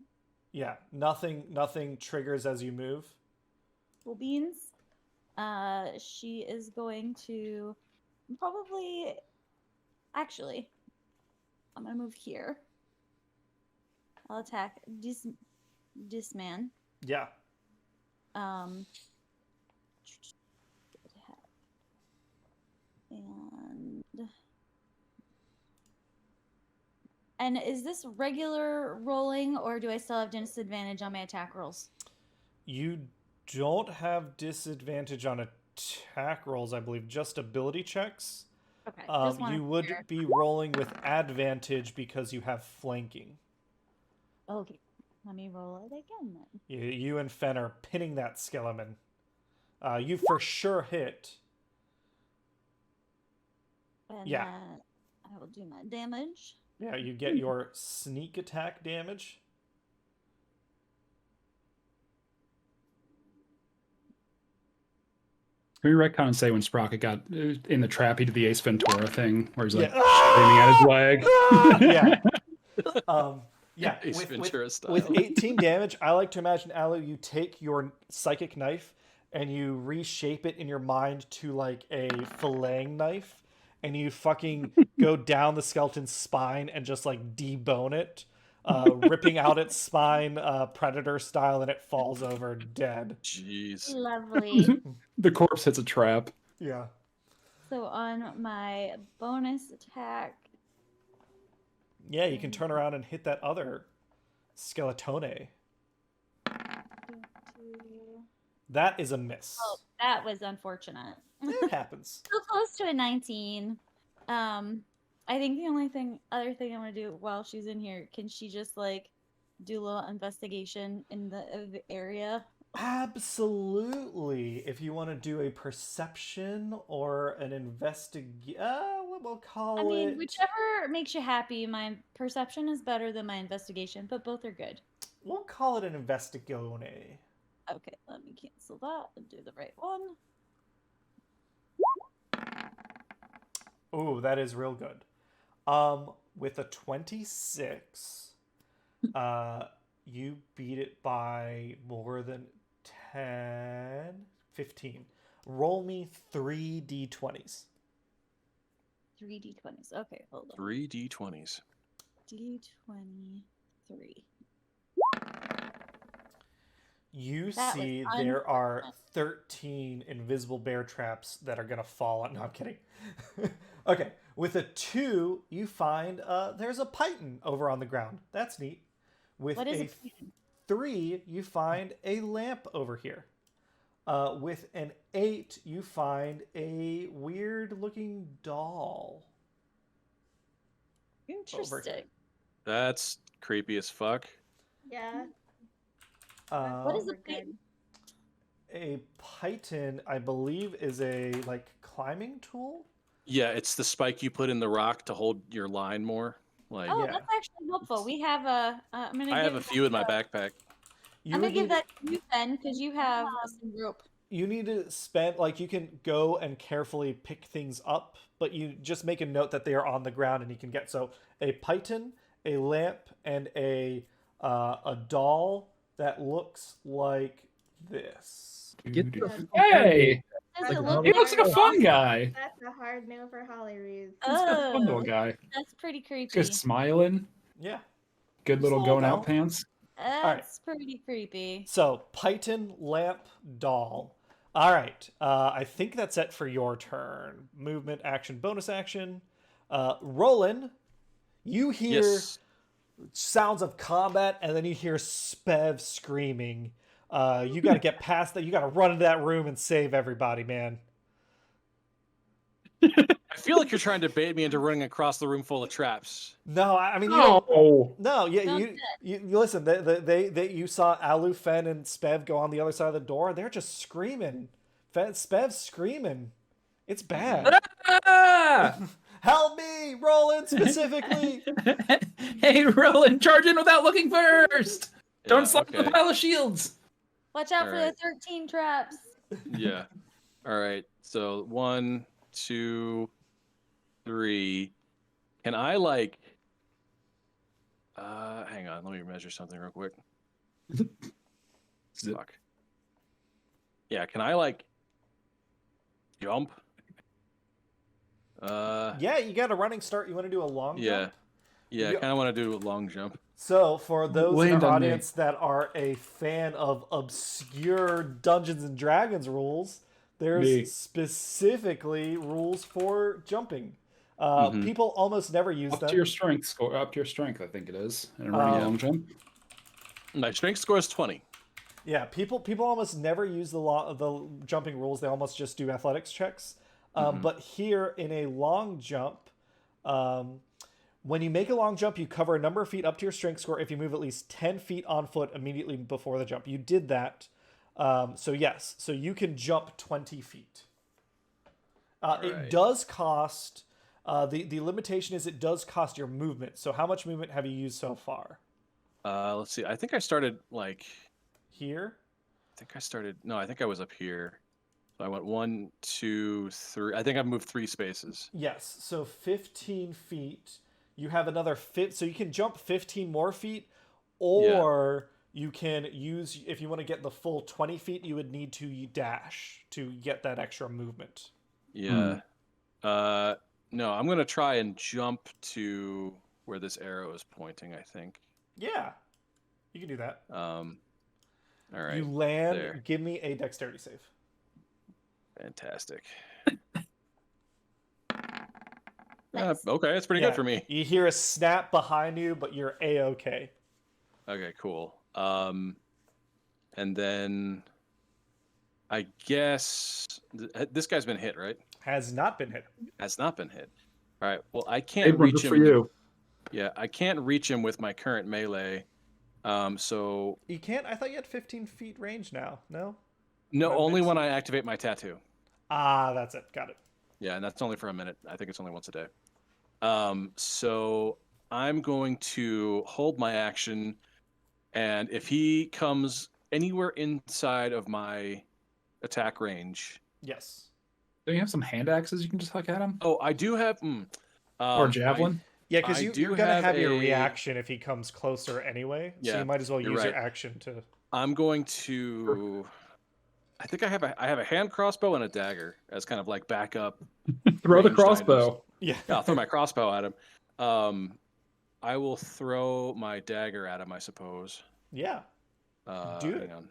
Yeah. Nothing triggers as you move. Cool beans. She is going to probably. Actually, I'm gonna move here. I'll attack this man. Yeah. And is this regular rolling, or do I still have disadvantage on my attack rolls? You don't have disadvantage on attack rolls, I believe, just ability checks. Okay. You would be rolling with advantage because you have flanking. Okay. Let me roll it again then. You and Fen are pinning that skeleton. You for sure hit. And Yeah. I will do my damage. Yeah, you get your sneak attack damage. Can we retcon and say when Sprocket got in the trap, he did the Ace Ventura thing where he's like Yeah. aiming at his leg? Yeah. Ace Ventura style. With 18 damage, I like to imagine, Alu, you take your psychic knife and you reshape it in your mind to like a filleting knife, and you fucking go down the skeleton's spine and just like debone it. ripping out its spine, predator style, and it falls over dead. Jeez. Lovely. The corpse hits a trap. Yeah. So on my bonus attack, Yeah, you can turn around and hit that other skeletone. That is a miss. oh, that was unfortunate. It happens. So close to a 19. I think the only other thing I want to do while she's in here, can she just like do a little investigation in the area? Absolutely. If you want to do a perception or an investigate, what we'll call I mean, it. whichever makes you happy. My perception is better than my investigation, but both are good. We'll call it an investigone. Okay, let me cancel that and do the right one. Ooh, that is real good. With a 26, you beat it by more than 10, 15. Roll me 3 d20s. 3d20s. Okay, hold on. 3 d20s. D23. You That was see there are 13 invisible bear traps that are going to fall on. No, I'm kidding. Okay, with a 2, you find there's a python over on the ground. That's neat. With What is a a python? 3, you find a lamp over here. With an 8, you find a weird-looking doll. Interesting. That's creepy as fuck. Yeah. What is Um, a python? a python, I believe, is a like climbing tool. Yeah, it's the spike you put in the rock to hold your line more. Like Oh, yeah. that's actually helpful. We have a. I'm gonna. I have give a few in my backpack. You I'm would gonna give need- that to you, Ben, because you have some rope. you need to spend like you can go and carefully pick things up, but you just make a note that they are on the ground and you can get so a python, a lamp, and a doll that looks like this. Get the Hey, Does Like, it look he looks like a fun guy. That's a hard no for Holly Reeves. He's a fun little Oh, guy. that's pretty creepy. Just smiling. Yeah. Good Just little a little going out doll. pants. That's pretty creepy. So python, lamp, doll. All right. I think that's it for your turn. Movement, action, bonus action. Rolan, you hear Yes. sounds of combat, and then you hear Spev screaming. You got to get past that. You got to run into that room and save everybody, man. I feel like you're trying to bait me into running across the room full of traps. No, I mean you don't. Oh, No, yeah, Don't you listen. They you saw Alufen and Spev go on the other side of the door. They're just screaming. Spev's screaming. It's bad. ah! Help me, Roland specifically. Hey, Roland, charge in without looking first. Don't Yeah, slap the okay. pile of shields. Watch out for Alright. the 13 traps. Yeah. All right. So 1, 2, 3. Can I like? Hang on. Let me measure something real quick. Zip. Fuck. Yeah. Can I like jump? Yeah, you got a running start. You want to do a long Yeah. jump? Yeah. I Yeah. kind of want to do a long jump. So, for those in Land our on me. audience that are a fan of obscure Dungeons and Dragons rules, there's Me. specifically rules for jumping. Mhm. People almost never use Up them. to your strength score. Up to your strength, I think it is. And running a long jump. My strength score is 20. Yeah, people almost never use the jumping rules. They almost just do athletics checks. But here in a long jump, when you make a long jump, you cover a number of feet up to your strength score if you move at least 10 feet on foot immediately before the jump. You did that. So yes, so you can jump 20 feet. It Right. does cost, the limitation is it does cost your movement. So how much movement have you used so far? Let's see. I think I started like. Here? No, I think I was up here. So I went 1, 2, 3. I think I moved 3 spaces. Yes, so 15 feet. You have another so you can jump 15 more feet, or you can use, if you want to get the full 20 feet, you would need to dash to get that extra movement. Yeah. No, I'm gonna try and jump to where this arrow is pointing, I think. Yeah, you can do that. All right. You land. there. Give me a dexterity save. Fantastic. Nice. Okay, that's pretty good for me. You hear a snap behind you, but you're a-okay. Okay, cool. And then I guess this guy's been hit, right? Has not been hit. Has not been hit. All right. Well, I can't Abram, reach good him. for you. Yeah, I can't reach him with my current melee. So You can't. I thought you had 15 feet range now. No. no, Movement. only when I activate my tattoo. Ah, that's it. Got it. Yeah, and that's only for a minute. I think it's only once a day. So I'm going to hold my action, and if he comes anywhere inside of my attack range. Yes. Don't you have some hand axes you can just huck at him? Oh, I do have. Or javelin? Yeah, because I you're do gonna have your a- reaction if he comes closer anyway. So Yeah, you might as well you're use your right. action to. I'm going to. I think I have a hand crossbow and a dagger as kind of like backup. Throw the Ranged crossbow. Yeah. Yeah, I'll throw my crossbow at him. I will throw my dagger at him, I suppose. Yeah. Do it. Hang on.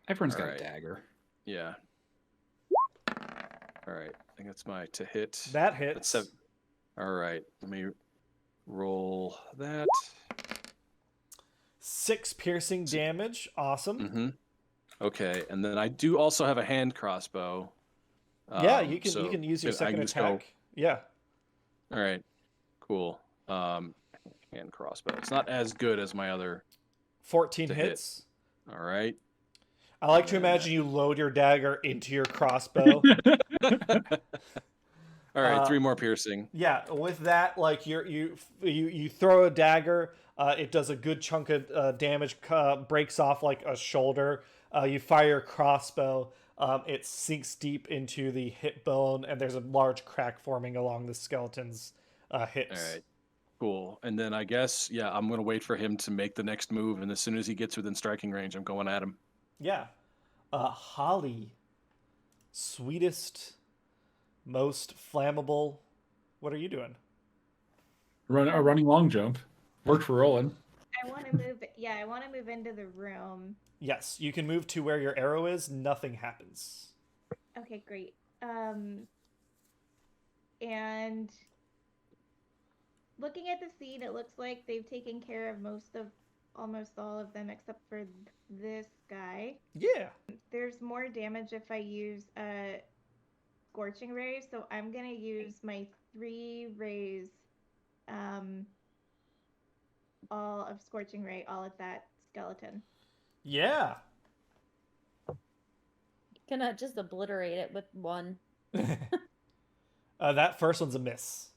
Everyone's got Alright. a dagger. Yeah. All right. I think that's my to hit. That That's hits. seven. All right. Let me roll that. 6 piercing damage. Awesome. Mm-hmm. Okay, and then I do also have a hand crossbow. Yeah, you can so use your I can second just go- attack. Yeah. All right. Cool. Hand crossbow. It's not as good as my other. 14 To hit. hits. All right. I like to And- imagine you load your dagger into your crossbow. All right. 3 Uh, more piercing. Yeah, with that, like you throw a dagger, it does a good chunk of damage, breaks off like a shoulder. You fire your crossbow, it sinks deep into the hip bone, and there's a large crack forming along the skeleton's hips. All right. Cool. And then I guess, yeah, I'm going to wait for him to make the next move. And as soon as he gets within striking range, I'm going at him. Yeah. Holly, sweetest, most flammable. What are you doing? A running long jump. Worked for Roland. I want to move. Yeah, I want to move into the room. Yes, you can move to where your arrow is. Nothing happens. Okay, great. And looking at the scene, it looks like they've taken care of almost all of them except for this guy. Yeah. There's more damage if I use scorching rays, so I'm gonna use my 3 rays, all of scorching ray, all at that skeleton. Yeah. Gonna just obliterate it with one. That first one's a miss.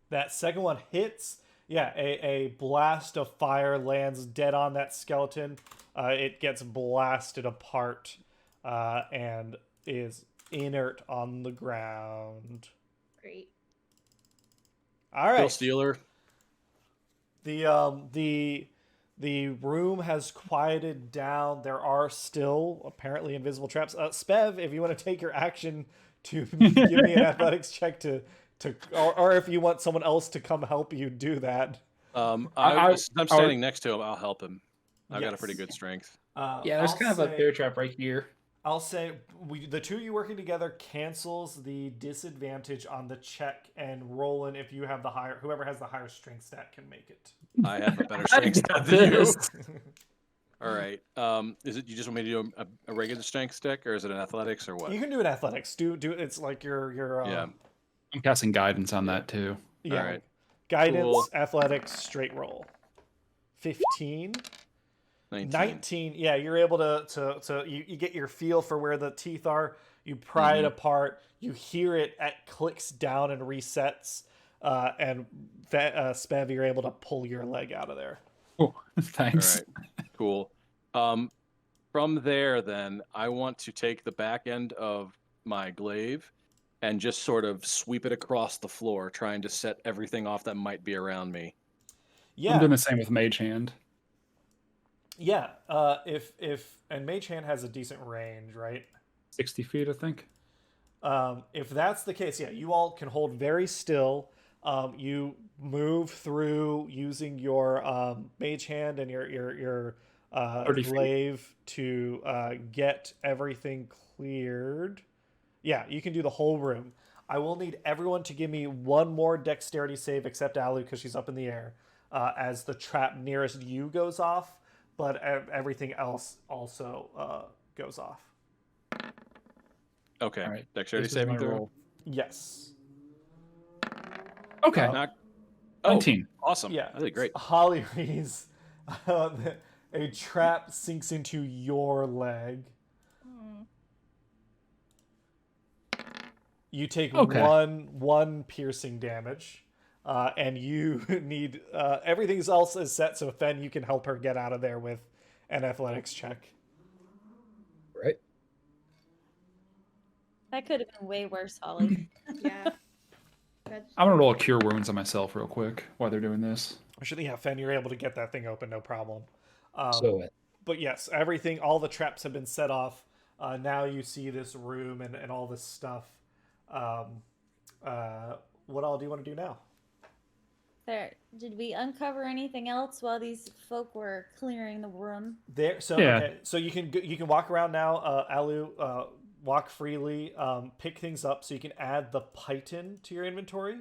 That second one hits. Yeah, a blast of fire lands dead on that skeleton. It gets blasted apart and is inert on the ground. Great. All Bill right. Steeler. The room has quieted down. There are still apparently invisible traps. Spev, if you want to take your action to give me an athletics check or if you want someone else to come help you do that. I'm I- standing next to him. I'll help him. I've got a Yes. pretty good strength. Yeah, there's I'll kind of a say- bear trap right here. I'll say the two of you working together cancels the disadvantage on the check, and Roland, if you have the higher, whoever has the higher strength stat can make it. I have a better strength stat than you. This. All right. Is it you just want me to do a regular strength stick, or is it an athletics, or what? You can do an athletics. Do it's like your Yeah. I'm casting guidance on that too. yeah. All right. Guidance, Cool. athletics, straight roll. 15. 19. 19. Yeah, you're able to you get your feel for where the teeth are. You pry it apart. You hear it at clicks down and resets. And Spev, you're able to pull your leg out of there. Oh, All thanks. right. Cool. From there, then I want to take the back end of my glaive and just sort of sweep it across the floor, trying to set everything off that might be around me. I'm Yeah, doing the same with Mage Hand. yeah. And Mage Hand has a decent range, right? 60 feet, I think. If that's the case, yeah, you all can hold very still. You move through using your mage hand and your 30 feet. glaive to get everything cleared. Yeah, you can do the whole room. I will need everyone to give me one more dexterity save except Alu because she's up in the air as the trap nearest you goes off, but everything else also goes off. Okay. All right. Dexterity This is saving my throw. roll. Yes. Okay. Knock. Oh, 19. awesome. Yeah. I did great. Holly reads, a trap sinks into your leg. Hmm. You take Okay. one piercing damage, and you need everything else is set. So Fen, you can help her get out of there with an athletics check. Right? That could have been way worse, Holly. Yeah. That's I'm gonna roll a cure wounds on myself real quick while they're doing this. Actually, yeah, Fen, you're able to get that thing open, no problem. So But yes, everything, all the traps have been set off. Now you see this room and all this stuff. What all do you want to do now? Did we uncover anything else while these folk were clearing the room? There, so Yeah. okay, so you can walk around now, Alu. Walk freely. Pick things up. So you can add the python to your inventory.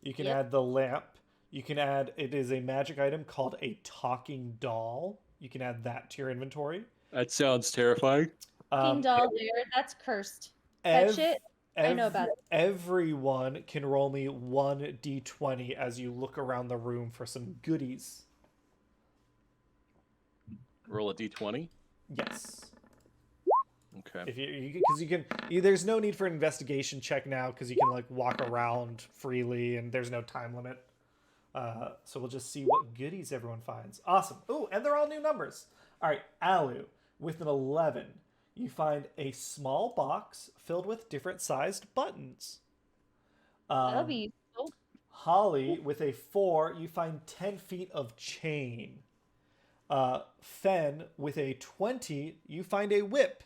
You can Yep. add the lamp. You can add. It is a magic item called a talking doll. You can add that to your inventory. That sounds terrifying. King doll there, that's cursed. That shit, I know about it. Everyone can roll me 1d20 as you look around the room for some goodies. Roll a d20. Yes. Okay. If because you can, there's no need for an investigation check now because you can like walk around freely and there's no time limit. So we'll just see what goodies everyone finds. Awesome. Oh, and they're all new numbers. All right, Alu with an 11, you find a small box filled with different sized buttons. That'll be useful. Holly with a 4, you find 10 feet of chain. Fen with a 20, you find a whip.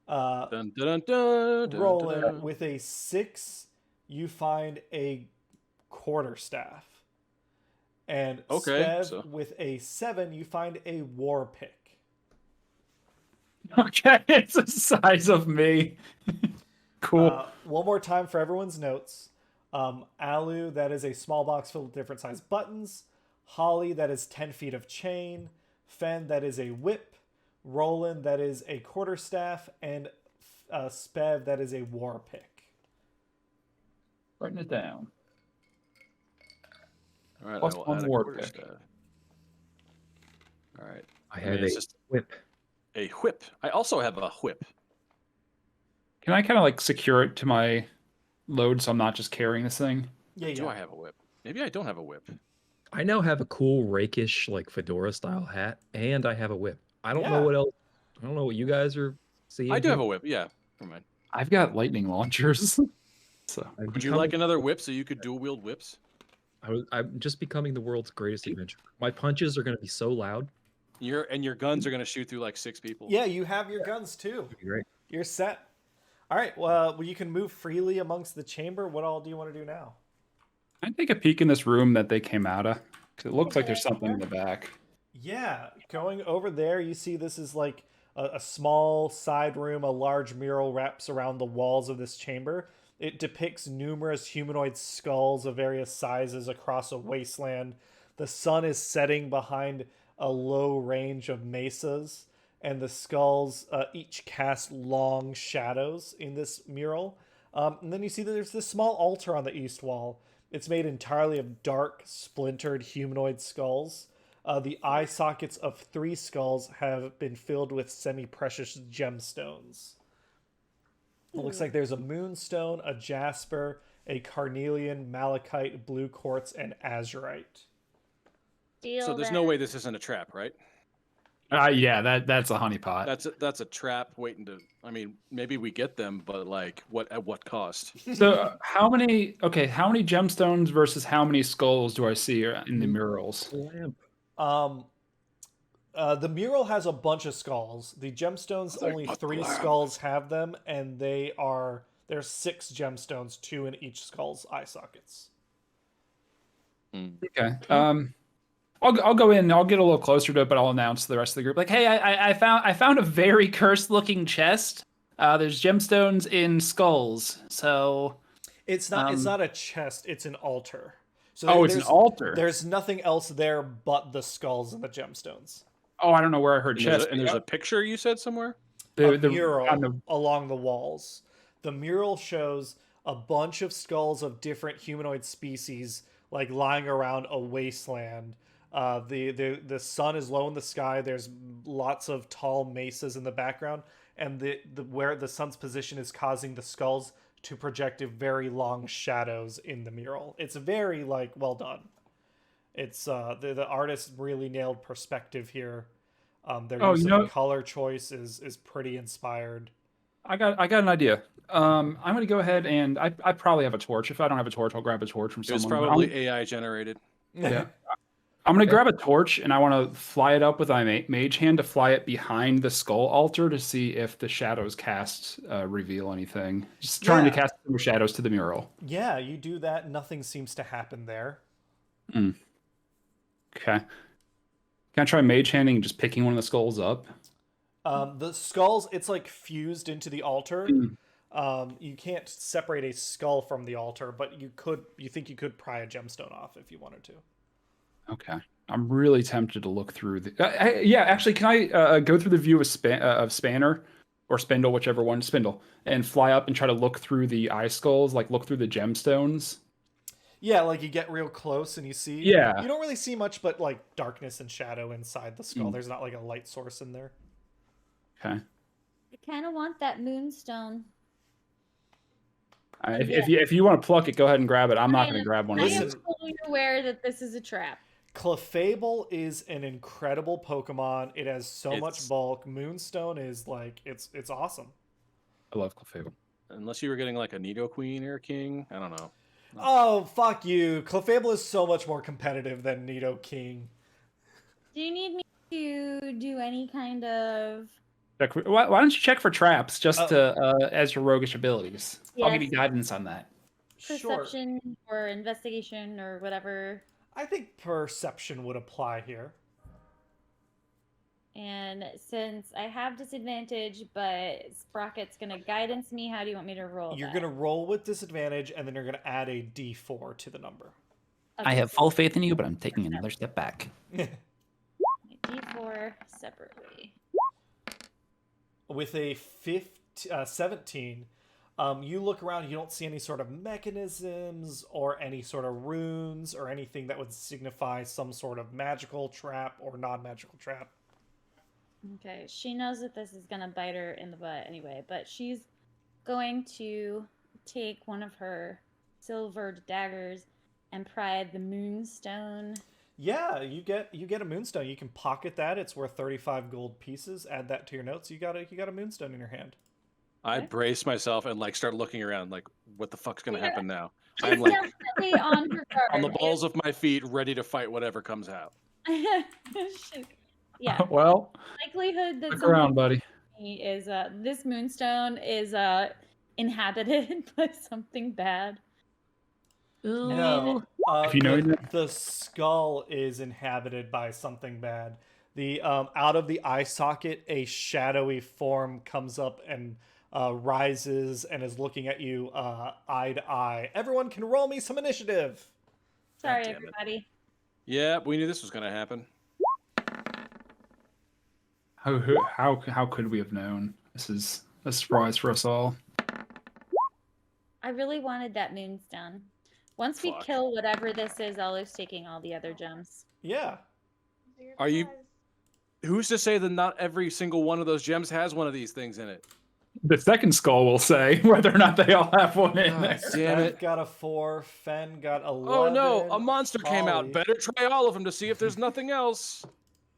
Dun, dun, dun, dun, Rolan dun. with a 6, you find a quarterstaff. And Okay, Spev so- with a 7, you find a war pick. Okay, it's the size of me. Cool. One more time for everyone's notes. Alu, that is a small box filled with different sized buttons. Holly, that is 10 feet of chain. Fen, that is a whip. Roland, that is a quarterstaff. And Spev, that is a war pick. Writing it down. All right, Plus I will one add a war quarter pick. staff. All right. I mean, have it's a just whip. a whip. I also have a whip. Can I kind of like secure it to my load so I'm not just carrying this thing? Yeah, Do yeah. I have a whip? Maybe I don't have a whip. I now have a cool rakish like fedora style hat, and I have a whip. I don't Yeah. know what else. I don't know what you guys are seeing. I do here. have a whip. Yeah. Never mind. I've got lightning launchers. So I've Would you become- like another whip so you could dual wield whips? I'm just becoming the world's greatest adventurer. My punches are going to be so loud. Your guns are gonna shoot through like 6 people. Yeah, you have your guns too. It'll be great. You're set. All right, well, you can move freely amongst the chamber. What all do you want to do now? can I take a peek in this room that they came out of? Because it looks like there's something in the back. Yeah, going over there, you see this is like a small side room. A large mural wraps around the walls of this chamber. It depicts numerous humanoid skulls of various sizes across a wasteland. The sun is setting behind a low range of mesas, and the skulls each cast long shadows in this mural. And then you see that there's this small altar on the east wall. It's made entirely of dark, splintered humanoid skulls. The eye sockets of 3 skulls have been filled with semi-precious gemstones. It looks like there's a moonstone, a jasper, a carnelian, malachite, blue quartz, and azurite. So there's no way this isn't a trap, right? Yeah, that's a honeypot. That's a trap waiting to. I mean, maybe we get them, but like, at what cost? So how many gemstones versus how many skulls do I see in the murals? Lamp. The mural has a bunch of skulls. The gemstones, only 3 skulls have them, and they There's 6 gemstones, 2 in each skull's eye sockets. Okay. I'll go in. I'll get a little closer to it, but I'll announce to the rest of the group, like, hey, I found a very cursed looking chest. There's gemstones in skulls, so It's not a chest. It's an altar. So it's an there's- altar. There's nothing else there but the skulls and the gemstones. Oh, I don't know where I heard chest. And there's a picture you said somewhere. A mural along the walls. The mural shows a bunch of skulls of different humanoid species, like lying around a wasteland. The sun is low in the sky. There's lots of tall mesas in the background, and the where the sun's position is causing the skulls to project very long shadows in the mural. It's very well done. It's the artist really nailed perspective here. Their use of color choice is pretty inspired. I got an idea. I'm gonna go ahead and I probably have a torch. If I don't have a torch, I'll grab a torch from someone. It's probably AI generated. Yeah. I'm gonna grab a torch and I want to fly it up with my mage hand to fly it behind the skull altar to see if the shadows cast reveal anything. Just trying to cast some shadows to the mural. Yeah, you do that. Nothing seems to happen there. Okay. Can I try mage handing and just picking one of the skulls up? The skulls, it's like fused into the altar. You can't separate a skull from the altar, but you think you could pry a gemstone off if you wanted to. Okay. I'm really tempted to look through the... yeah, actually, can I go through the view of Spanner or Spindle, whichever one, Spindle, and fly up and try to look through the eye skulls, like look through the gemstones? Yeah, like you get real close and you see... Yeah. You don't really see much but like darkness and shadow inside the skull. There's not like a light source in there. Okay. I kind of want that moonstone. If you want to pluck it, go ahead and grab it. I'm not going to grab one. I am fully aware that this is a trap. Clefable is an incredible Pokemon. It has so much bulk. Moonstone is it's awesome. I love Clefable. Unless you were getting like a Nidoqueen or a King, I don't know. Oh, fuck you. Clefable is so much more competitive than Nidoking. Do you need me to do any kind of... Why don't you check for traps just as your roguish abilities? Yes. I'll give you guidance on that. Perception or investigation or whatever. I think perception would apply here. And since I have disadvantage, but Sprocket's going to guidance me, how do you want me to roll? You're going to roll with disadvantage, and then you're going to add a d4 to the number. Okay. I have full faith in you, but I'm taking another step back. D4 separately. With a 17, you look around, you don't see any sort of mechanisms or any sort of runes or anything that would signify some sort of magical trap or non-magical trap. Okay, she knows that this is going to bite her in the butt anyway, but she's going to take one of her silvered daggers and pry the moonstone. Yeah, you get a moonstone. You can pocket that. It's worth 35 gold pieces. Add that to your notes. You got a moonstone in your hand. I brace myself and start looking around, like, what the fuck's gonna happen now? I'm like definitely on her guard. On the balls of my feet, ready to fight whatever comes out. Yeah. Well, likelihood that look around, buddy. Is this moonstone is inhabited by something bad. No, if you know the skull is inhabited by something bad. The out of the eye socket, a shadowy form comes up and rises and is looking at you eye to eye. Everyone can roll me some initiative. Sorry, everybody. Yeah, we knew this was gonna happen. How could we have known? This is a surprise for us all. I really wanted that moonstone. Once we kill whatever this is, Olive's taking all the other gems. Yeah. Are you? Who's to say that not every single one of those gems has one of these things in it? The second skull will say whether or not they all have one in there. Damn it! Got a 4. Fen got 11. Oh no! A monster came out. Better try all of them to see if there's nothing else.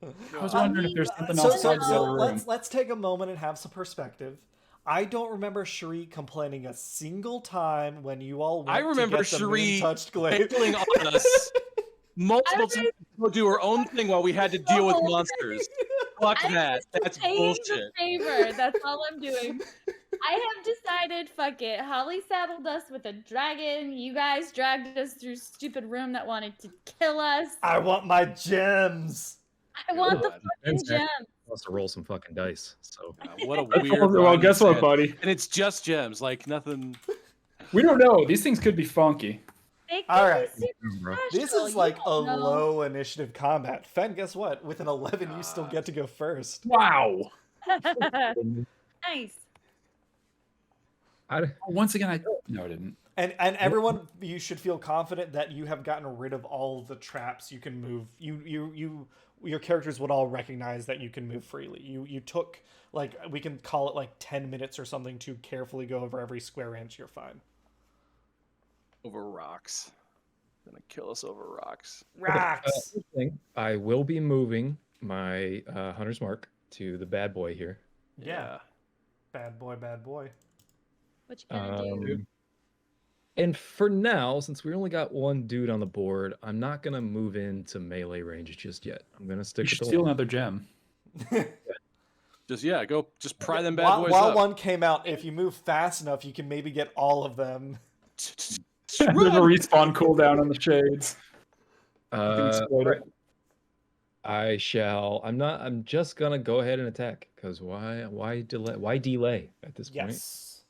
I was wondering if there's something else inside the other room. Let's take a moment and have some perspective. I don't remember Cherie complaining a single time when you all went to get the moon-touched glade. Bailing on us multiple times to go do her own thing while we had to deal with monsters. Fuck that. That's bullshit. Favor. That's all I'm doing. I have decided, fuck it. Holly saddled us with a dragon. You guys dragged us through stupid room that wanted to kill us. I want my gems. I want the God. fucking gem. Wants to roll some fucking dice. So What a weird. Well, rhyme guess you what, said. buddy? And it's just gems, like nothing. We don't know. These things could be funky. They All could right. be super Bro. This special. is You like a don't know. low initiative combat. Fen, guess what? With an 11, you still get to go first. Wow. Nice. Once again, no, I didn't. And everyone, you should feel confident that you have gotten rid of all the traps. You can move. Your characters would all recognize that you can move freely. You took, like, we can call it like 10 minutes or something to carefully go over every square inch. You're fine. Over rocks. Gonna kill us over rocks. Rocks. first thing, I will be moving my Hunter's Mark to the bad boy here. Yeah. Bad boy, bad boy. What you gonna do? And for now, since we only got one dude on the board, I'm not gonna move into melee range just yet. I'm gonna stick You with should the steal long- another gem. Go. Just pry them bad boys While up. one came out, if you move fast enough, you can maybe get all of them. There's a respawn cooldown on the shades. You can Uh, exploit it. I shall. I'm just gonna go ahead and attack because why delay? Why delay at this point Yes.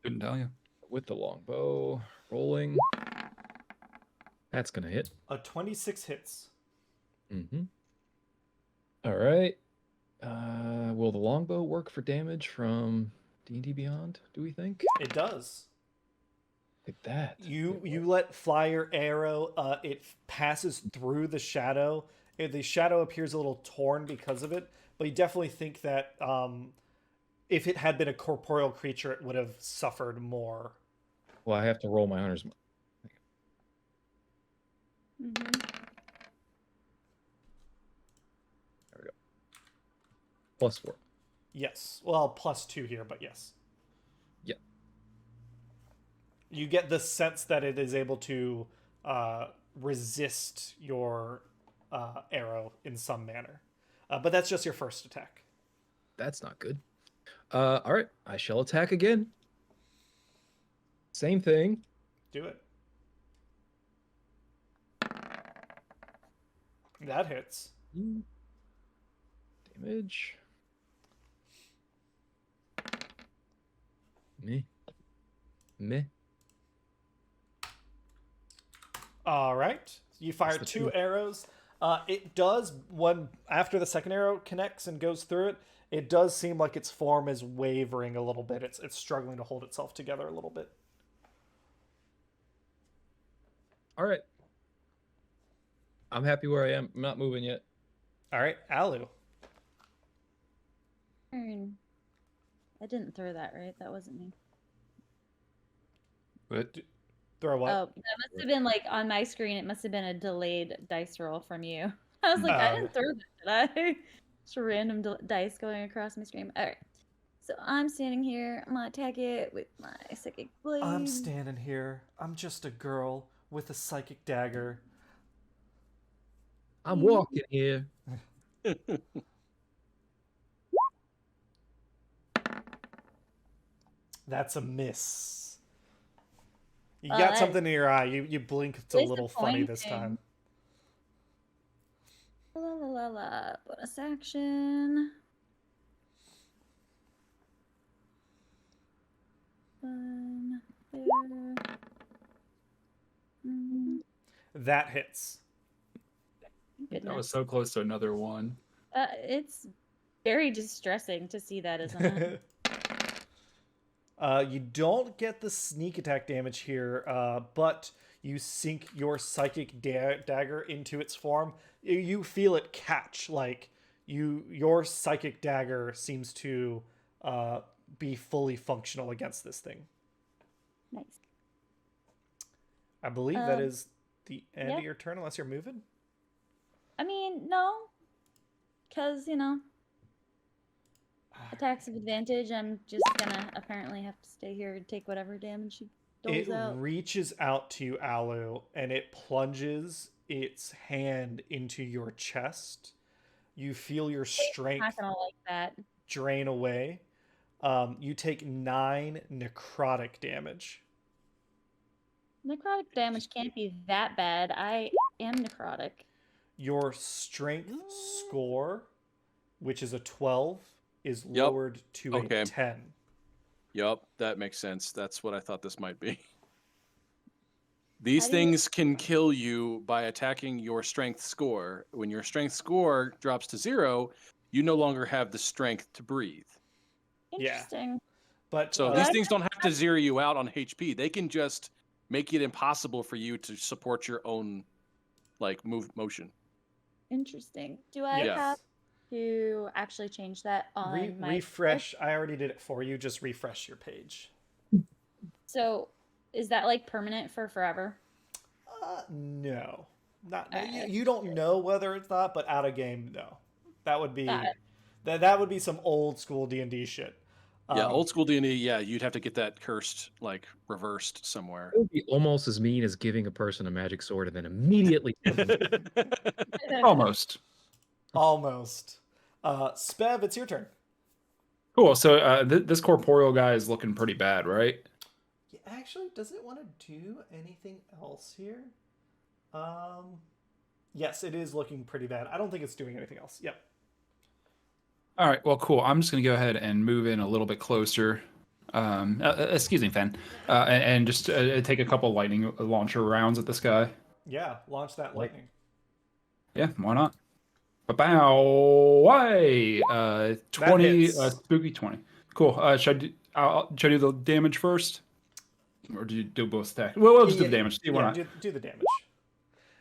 Couldn't tell you. with the longbow rolling? That's gonna hit. A 26 hits. Mm-hmm. All right. Will the longbow work for damage from D&D Beyond? Do we think? It does. Look at that. You let fly your arrow. It passes through the shadow. The shadow appears a little torn because of it, but you definitely think that if it had been a corporeal creature, it would have suffered more. Well, I have to roll my Hunter's Mark. +4. Yes. Well, +2 here, but yes. Yeah. You get the sense that it is able to resist your arrow in some manner. But that's just your first attack. That's not good. All right. I shall attack again. Same thing. Do it. That hits. Damage. Meh. All right. You fire the 2 two. arrows. It does, when after the second arrow connects and goes through it, it does seem like its form is wavering a little bit. It's struggling to hold itself together a little bit. All right. I'm happy where I am. I'm not moving yet. All right, Alu. Turn. I didn't throw that, right? That wasn't me. But Throw what? Oh, that must have been like on my screen. It must have been a delayed dice roll from you. I was like, I didn't throw that, did I? Just a random dice going across my screen. All right. So I'm standing here. I'm gonna attack it with my psychic blade. I'm standing here. I'm just a girl with a psychic dagger. I'm walking here. That's a miss. You Oh, got that- something in your eye. You blink. It's a little funny this Disappointing. time. La la la la. Bonus action. One there. That hits. that Goodness. was so close to another one. It's very distressing to see that, isn't it? You don't get the sneak attack damage here, but you sink your psychic dagger into its form. You feel it catch, like your psychic dagger seems to be fully functional against this thing. Nice. I believe that is the end of your turn, unless you're moving. I mean, no. Because, attacks of advantage, I'm just gonna apparently have to stay here and take whatever damage she doles It out. reaches out to you, Alu, and it plunges its hand into your chest. You feel your strength Not gonna like that. drain away. You take 9 necrotic damage. Necrotic damage can't be that bad. I am necrotic. Your strength score, which is a 12, is Yep. lowered to Okay. a 10. Yup, that makes sense. That's what I thought this might be. These How do you- things can kill you by attacking your strength score. When your strength score drops to 0, you no longer have the strength to breathe. Yeah. Interesting. But So uh, these things don't have to zero you out on HP. They can just make it impossible for you to support your own like motion. Interesting. Do I Yes. have to actually change that on my refresh. I already did it for you. Just refresh your page. So, is that like permanent for forever? No, not. Alright. You don't know whether it's not, but out of game, no. That would be Got it. that would be some old school D&D shit. Yeah, old school D&D. Yeah, you'd have to get that cursed like reversed somewhere. It would be almost as mean as giving a person a magic sword and then immediately. Almost. Almost. Spev, it's your turn. Cool. So this corporeal guy is looking pretty bad, right? Yeah, actually, does it want to do anything else here? Yes, it is looking pretty bad. I don't think it's doing anything else. Yep. All right. Well, cool. I'm just gonna go ahead and move in a little bit closer. Excuse me, Fen, and just take a couple lightning launcher rounds at this guy. Yeah, launch that lightning. Yeah, why not? Bow! Why? 20. hits. Spooky 20. Cool. Should I do the damage first, or do you do both stack? Well, we'll just do the damage. See, why not? Do the damage.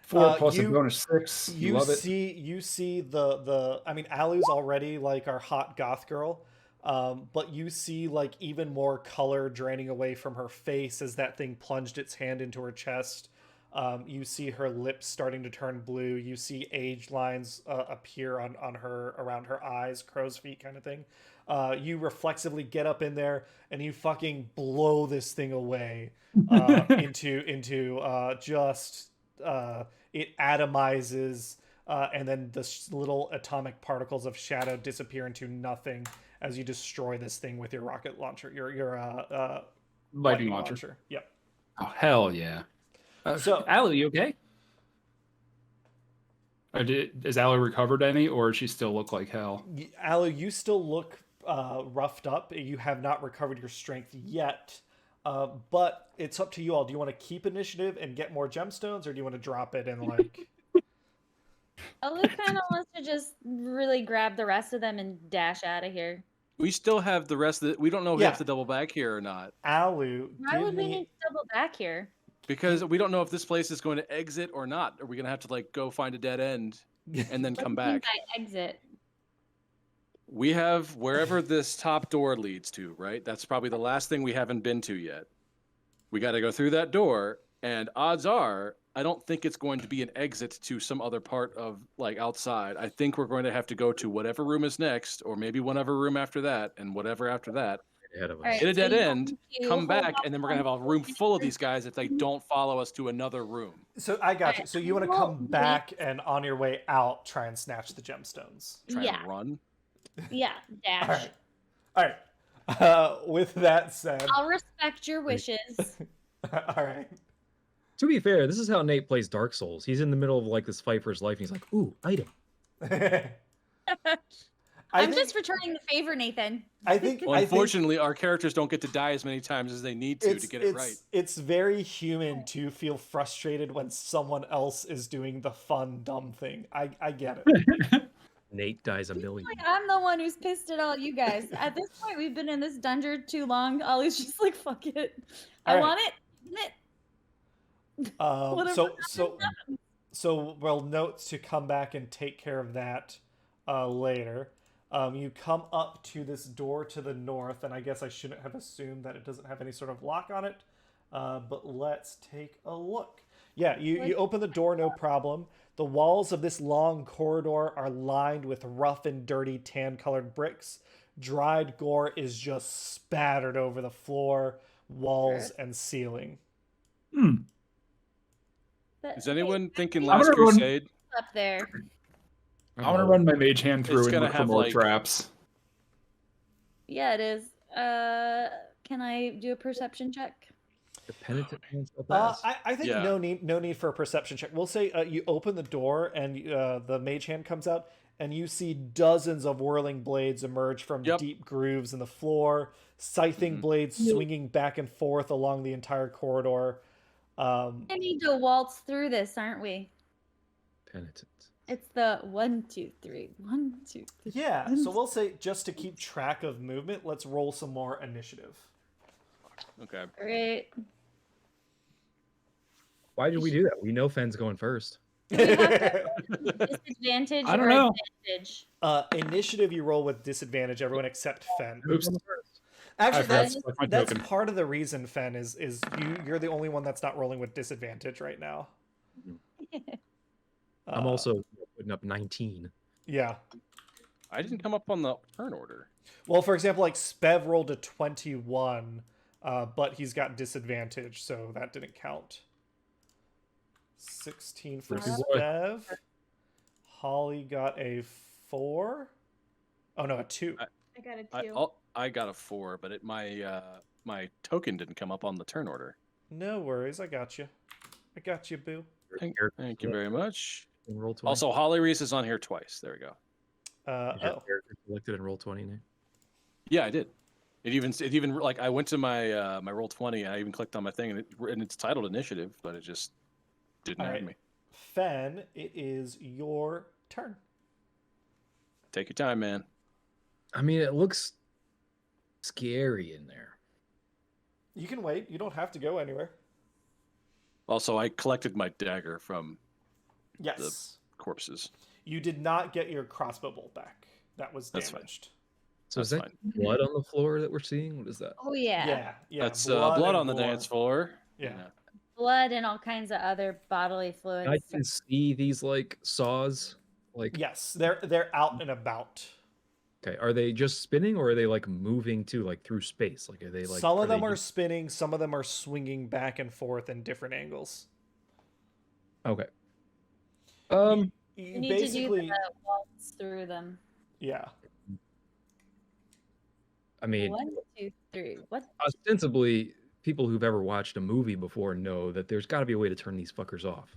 4 plus a you- bonus 6. You love it. You see the I mean, Alu's already like our hot goth girl, but you see like even more color draining away from her face as that thing plunged its hand into her chest. You see her lips starting to turn blue. You see age lines appear on her around her eyes, crow's feet kind of thing. You reflexively get up in there and you fucking blow this thing away into just it atomizes, and then the little atomic particles of shadow disappear into nothing as you destroy this thing with your rocket launcher, your Lightning launcher. Yep. Oh, hell yeah. So- Alu, you okay? Has Alu recovered any, or does she still look like hell? Alu, you still look roughed up. You have not recovered your strength yet, but it's up to you all. Do you want to keep initiative and get more gemstones, or do you want to drop it and like... Alu kind of wants to just really grab the rest of them and dash out of here. We still have the rest of the. We don't know if we Yeah. have to double back here or not Alu, Why give would we me... need to double back here? because we don't know if this place is going to exit or not. Are we going to have to like go find a dead end and then What come do you mean back? by exit. We have wherever this top door leads to, right? That's probably the last thing we haven't been to yet. We got to go through that door, and odds are, I don't think it's going to be an exit to some other part of like outside. I think we're going to have to go to whatever room is next, or maybe whatever room after that, and whatever after that. Ahead of us. All right, Hit a so dead you end, want to come hold back, off and then we're gonna have a on room full of these guys if they don't follow us to another room. So I got you. So you want to Well, come back and on your way out, try and snatch the gemstones. Trying Yeah. to run. Yeah, dash. All right. All right. With that said, I'll respect your wishes. all right. To be fair, this is how Nate plays Dark Souls. He's in the middle of like this fight for his life, and he's like, "Ooh, item." I'm just returning the favor, Nathan. I think. Well, unfortunately, our characters don't get to die as many times as they need to get it right. It's very human to feel frustrated when someone else is doing the fun, dumb thing. I get it. Nate dies a million. Like, I'm the one who's pissed at all you guys. At this point, we've been in this dungeon too long. Ollie's just like, fuck it. I All right. want it. Isn't it? Whatever So we'll note to come back and take care of that later. You come up to this door to the north, and I guess I shouldn't have assumed that it doesn't have any sort of lock on it, but let's take a look. Yeah, you open the door, no problem. The walls of this long corridor are lined with rough and dirty tan-colored bricks. Dried gore is just spattered over the floor, walls, and ceiling. But, Is anyone thinking I'm Last gonna run- Crusade? up there? I'm gonna run my mage hand through It's and gonna look for have, more like- traps. Yeah, it is. Can I do a perception check? The penitent man's so fast. I think Yeah. no need for a perception check. We'll say you open the door and the mage hand comes out, and you see dozens of whirling blades emerge from Yep. deep grooves in the floor, scything blades swinging back and forth along the entire corridor. I need to waltz through this, aren't we? Penitent. It's the 1, 2, 3. 1, 2, 3. Yeah, so we'll say just to keep track of movement, let's roll some more initiative. Okay. Great. Why did we do that? We know Fenn's going first. Disadvantage I don't or know. advantage? Initiative you roll with disadvantage, everyone except Fen. Oops. Actually, I forgot that's to select my that's token. part of the reason, Fen, is you're the only one that's not rolling with disadvantage right now. I'm also putting up 19. Yeah. I didn't come up on the turn order. Well, for example, like Spev rolled a 21, but he's got disadvantage, so that didn't count. 16 for Pretty Spev. Holly got a 4. Oh no, a 2. I got a 2. I got a 4, but my token didn't come up on the turn order. No worries, I got you. I got you, boo. Thank you very much. And roll 20. Also, Holly Reese is on here twice. There we go. Is your character selected and roll 20 now? Yeah, I did. It even like I went to my my roll 20 and I even clicked on my thing and it's titled initiative, but it just didn't have Alright. me. Fen, it is your turn. Take your time, man. I mean, it looks scary in there. You can wait. You don't have to go anywhere. Also, I collected my dagger from Yes. corpses. You did not get your crossbow bolt back. That was That's fine. damaged. So is That's that blood on the floor that we're seeing? What is that? Oh, yeah. Yeah. That's blood and on the gore. dance floor. Yeah. Blood and all kinds of other bodily fluids. I can see these like saws. Like, Yes, they're out and about. okay, are they just spinning or are they like moving too, like through space? Like, are they like? Some of them they are just- spinning. Some of them are swinging back and forth in different angles. Okay. You You need to do the waltz through them. Yeah. I mean, 1, 2, 3. What? ostensibly, people who've ever watched a movie before know that there's got to be a way to turn these fuckers off.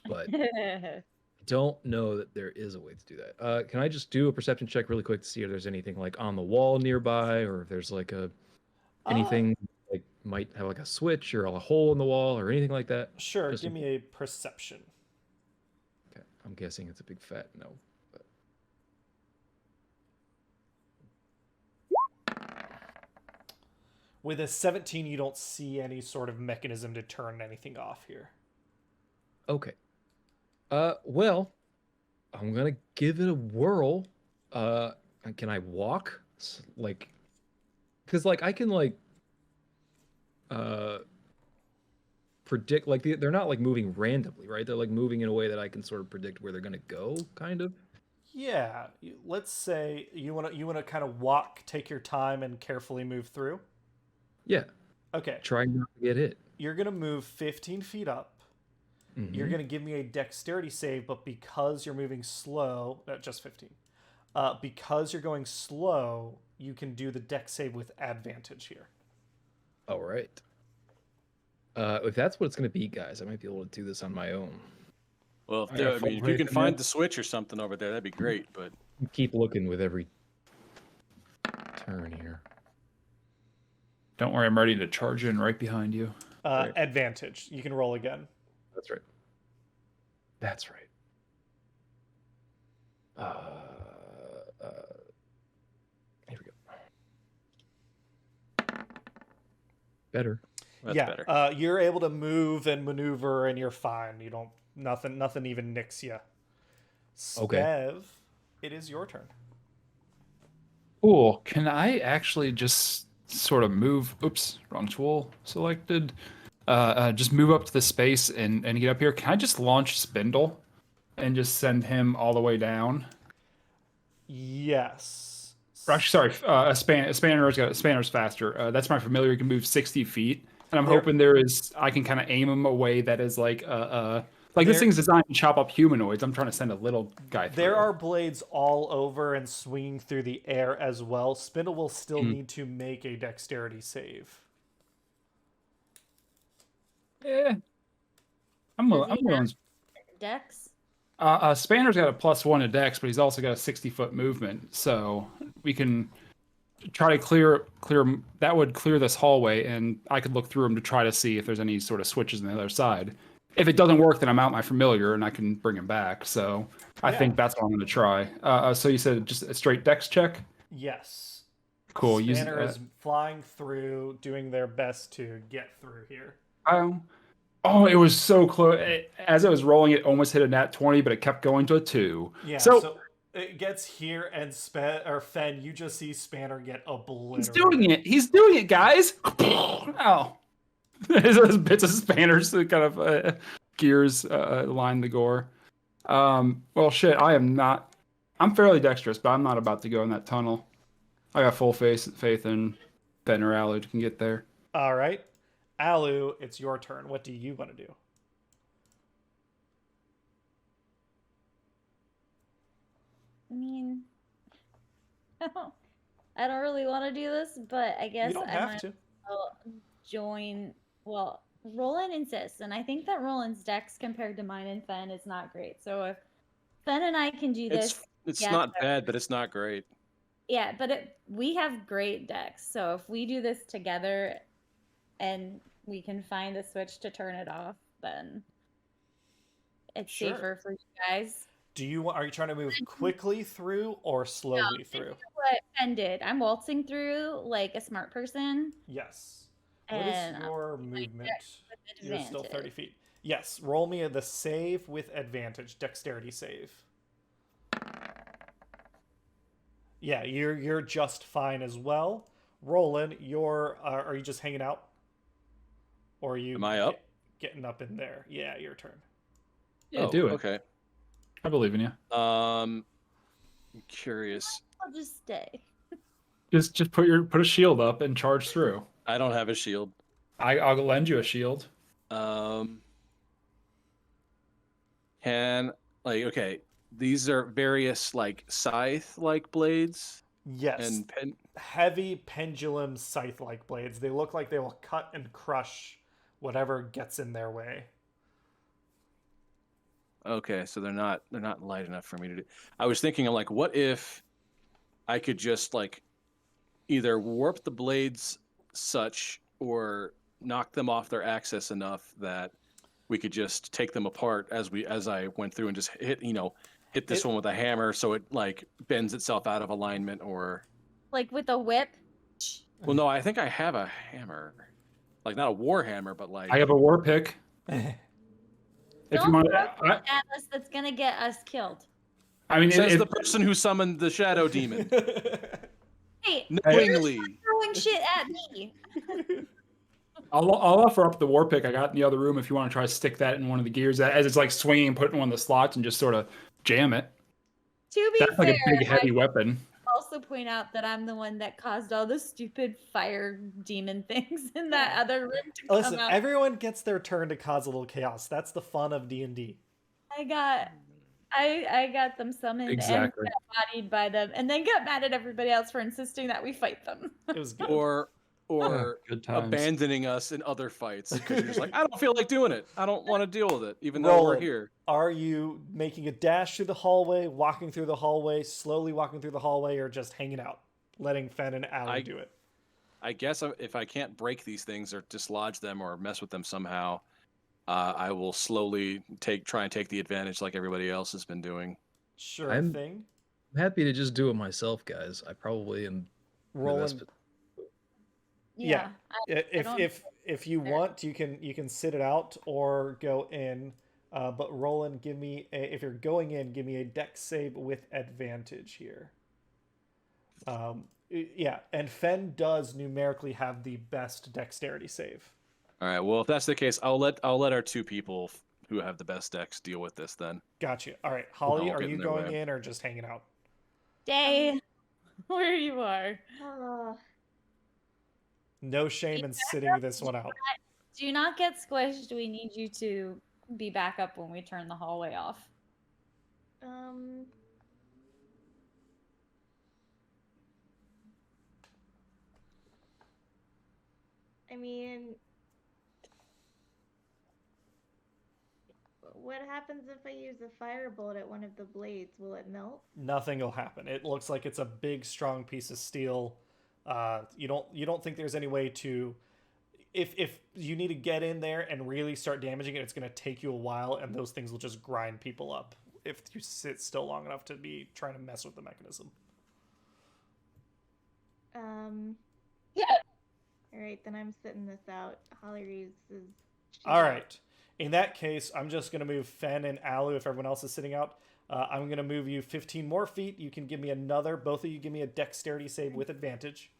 But I don't know that there is a way to do that. Can I just do a perception check really quick to see if there's anything like on the wall nearby, or if there's like anything like might have like a switch or a hole in the wall or anything like that? Sure. Just- Give me a perception. Okay, I'm guessing it's a big fat no. But... With a 17, you don't see any sort of mechanism to turn anything off here. Okay. Well, I'm gonna give it a whirl. Can I walk? Like, because like I can like predict, like they're not like moving randomly, right? They're like moving in a way that I can sort of predict where they're gonna go, kind of. Yeah. Let's say you want to kind of walk, take your time, and carefully move through. Yeah. Okay. Trying not to get hit. You're gonna move 15 feet up. You're Mhm. going to give me a dexterity save, but because you're moving slow, just 15. Because you're going slow, you can do the dex save with advantage here. All right. If that's what it's gonna be, guys, I might be able to do this on my own. Well, I got if full you break can in find there. the switch or something over there, that'd be great. But Keep looking with every turn here. Don't worry, I'm ready to charge in right behind you. Right. Advantage. You can roll again. That's right. That's right. Here we go. Better. that's yeah. better. You're able to move and maneuver, and you're fine. You don't. Nothing even nicks you. Okay. Spev, it is your turn. Cool. Can I actually just sort of move? Oops, wrong tool selected. Just move up to the space and get up here. Can I just launch Spindle and just send him all the way down? Yes. Or actually, sorry, Spanner's faster. That's my familiar. He can move 60 feet, and I'm There- hoping I can kind of aim him a way that is like Like this There- thing's designed to chop up humanoids. I'm trying to send a little guy through. There are blades all over and swinging through the air as well. Spindle will still need to make a dexterity save. Yeah. I'm Does he willing. Dex. Spanner's got a +1 to Dex, but he's also got a 60-foot movement, so we can try to clear. That would clear this hallway, and I could look through them to try to see if there's any sort of switches on the other side. If it doesn't work, then I'm out my familiar and I can bring him back. So I think that's what I'm going to try. So you said just a straight Dex check? Yes. Cool. Spanner is flying through, doing their best to get through here. Oh, it was so close. As I was rolling, it almost hit a nat 20, but it kept going to a 2. Yeah, so it gets here, and Fen, you just see Spanner get obliterated. he's doing it. He's doing it, guys. Oh. Those bits of Spanners that kind of gears line the gore. Well, shit, I'm fairly dexterous, but I'm not about to go in that tunnel. I got full faith in Ben or Alu can get there. All right. Alu, it's your turn. What do you want to do? I mean, I don't really want to do this, but I guess You don't I have might to. well join. Well, Roland insists, and I think that Roland's dex compared to mine and Fen is not great. So if Fen and I can do this, It's together- not bad, but it's not great. Yeah, but we have great decks. So if we do this together, and we can find a switch to turn it off, then it's Sure. safer for you guys. Are you trying to move quickly through or slowly through? What Fen did, I'm waltzing through like a smart person. Yes. What is And your movement? with You're still 30 advantage. feet. Yes. Roll me the save with advantage. Dexterity save. Yeah, you're just fine as well. Roland, are you just hanging out? Or are you Am I up? Getting up in there? Yeah, your turn. Yeah, do it. Okay. I believe in you. I'm curious. I'll just stay. Just put a shield up and charge through. I don't have a shield. I'll lend you a shield. Okay, these are various like scythe-like blades. Yes. And heavy pendulum scythe-like blades. They look like they will cut and crush whatever gets in their way. Okay, so they're not light enough for me to do. I was thinking of like, what if I could just like either warp the blades such or knock them off their axis enough that we could just take them apart as I went through and just hit this one with a hammer so it like bends itself out of alignment, or Like with a whip. well, no, I think I have a hammer, like not a war hammer, but like I have a war pick. If you Don't want, throw it at us, that's gonna get us killed. I mean, says the person who summoned the shadow demon Hey, knowingly. throwing shit at me. I'll offer up the war pick I got in the other room if you want to try to stick that in one of the gears as it's like swinging and putting in one of the slots and just sort of jam it. To be That's fair, like a big heavy I weapon. also point out that I'm the one that caused all the stupid fire demon things in that other room to Listen, come out. everyone gets their turn to cause a little chaos. That's the fun of D&D. I got them summoned Exactly. and got bodied by them, and then got mad at everybody else for insisting that we fight them. It was good. or Good times. abandoning us in other fights because you're just like, I don't feel like doing it. I don't want to deal with it, even though we're Roland, here. Are you making a dash through the hallway, walking through the hallway, slowly walking through the hallway, or just hanging out, letting Fen and Allie do it? I guess if I can't break these things or dislodge them or mess with them somehow, I will slowly try and take the advantage like everybody else has been doing. Sure I'm- thing. I'm happy to just do it myself, guys. I probably am. in the best Roland, po- Yeah. I don't- if you want, you can sit it out or go in. But Roland, if you're going in, give me a dex save with advantage here. Yeah, and Fen does numerically have the best dexterity save. All right. Well, if that's the case, I'll let our two people who have the best decks deal with this then. Gotcha. All right, Holly, I'll are get you in their going way. in or just hanging out? Stay where you are. Oh, No shame in sitting this one out. Do not get squished. We need you to be back up when we turn the hallway off. I mean, what happens if I use a firebolt at one of the blades? Will it melt? Nothing will happen. It looks like it's a big, strong piece of steel. You don't think there's any way to, if you need to get in there and really start damaging it, it's going to take you a while, and those things will just grind people up if you sit still long enough to be trying to mess with the mechanism. Yeah. All right, then I'm sitting this out. Holly Reeves is. All right. In that case, I'm just going to move Fen and Alu if everyone else is sitting out. I'm going to move you 15 more feet. You can give me another. Both of you give me a dexterity save with advantage.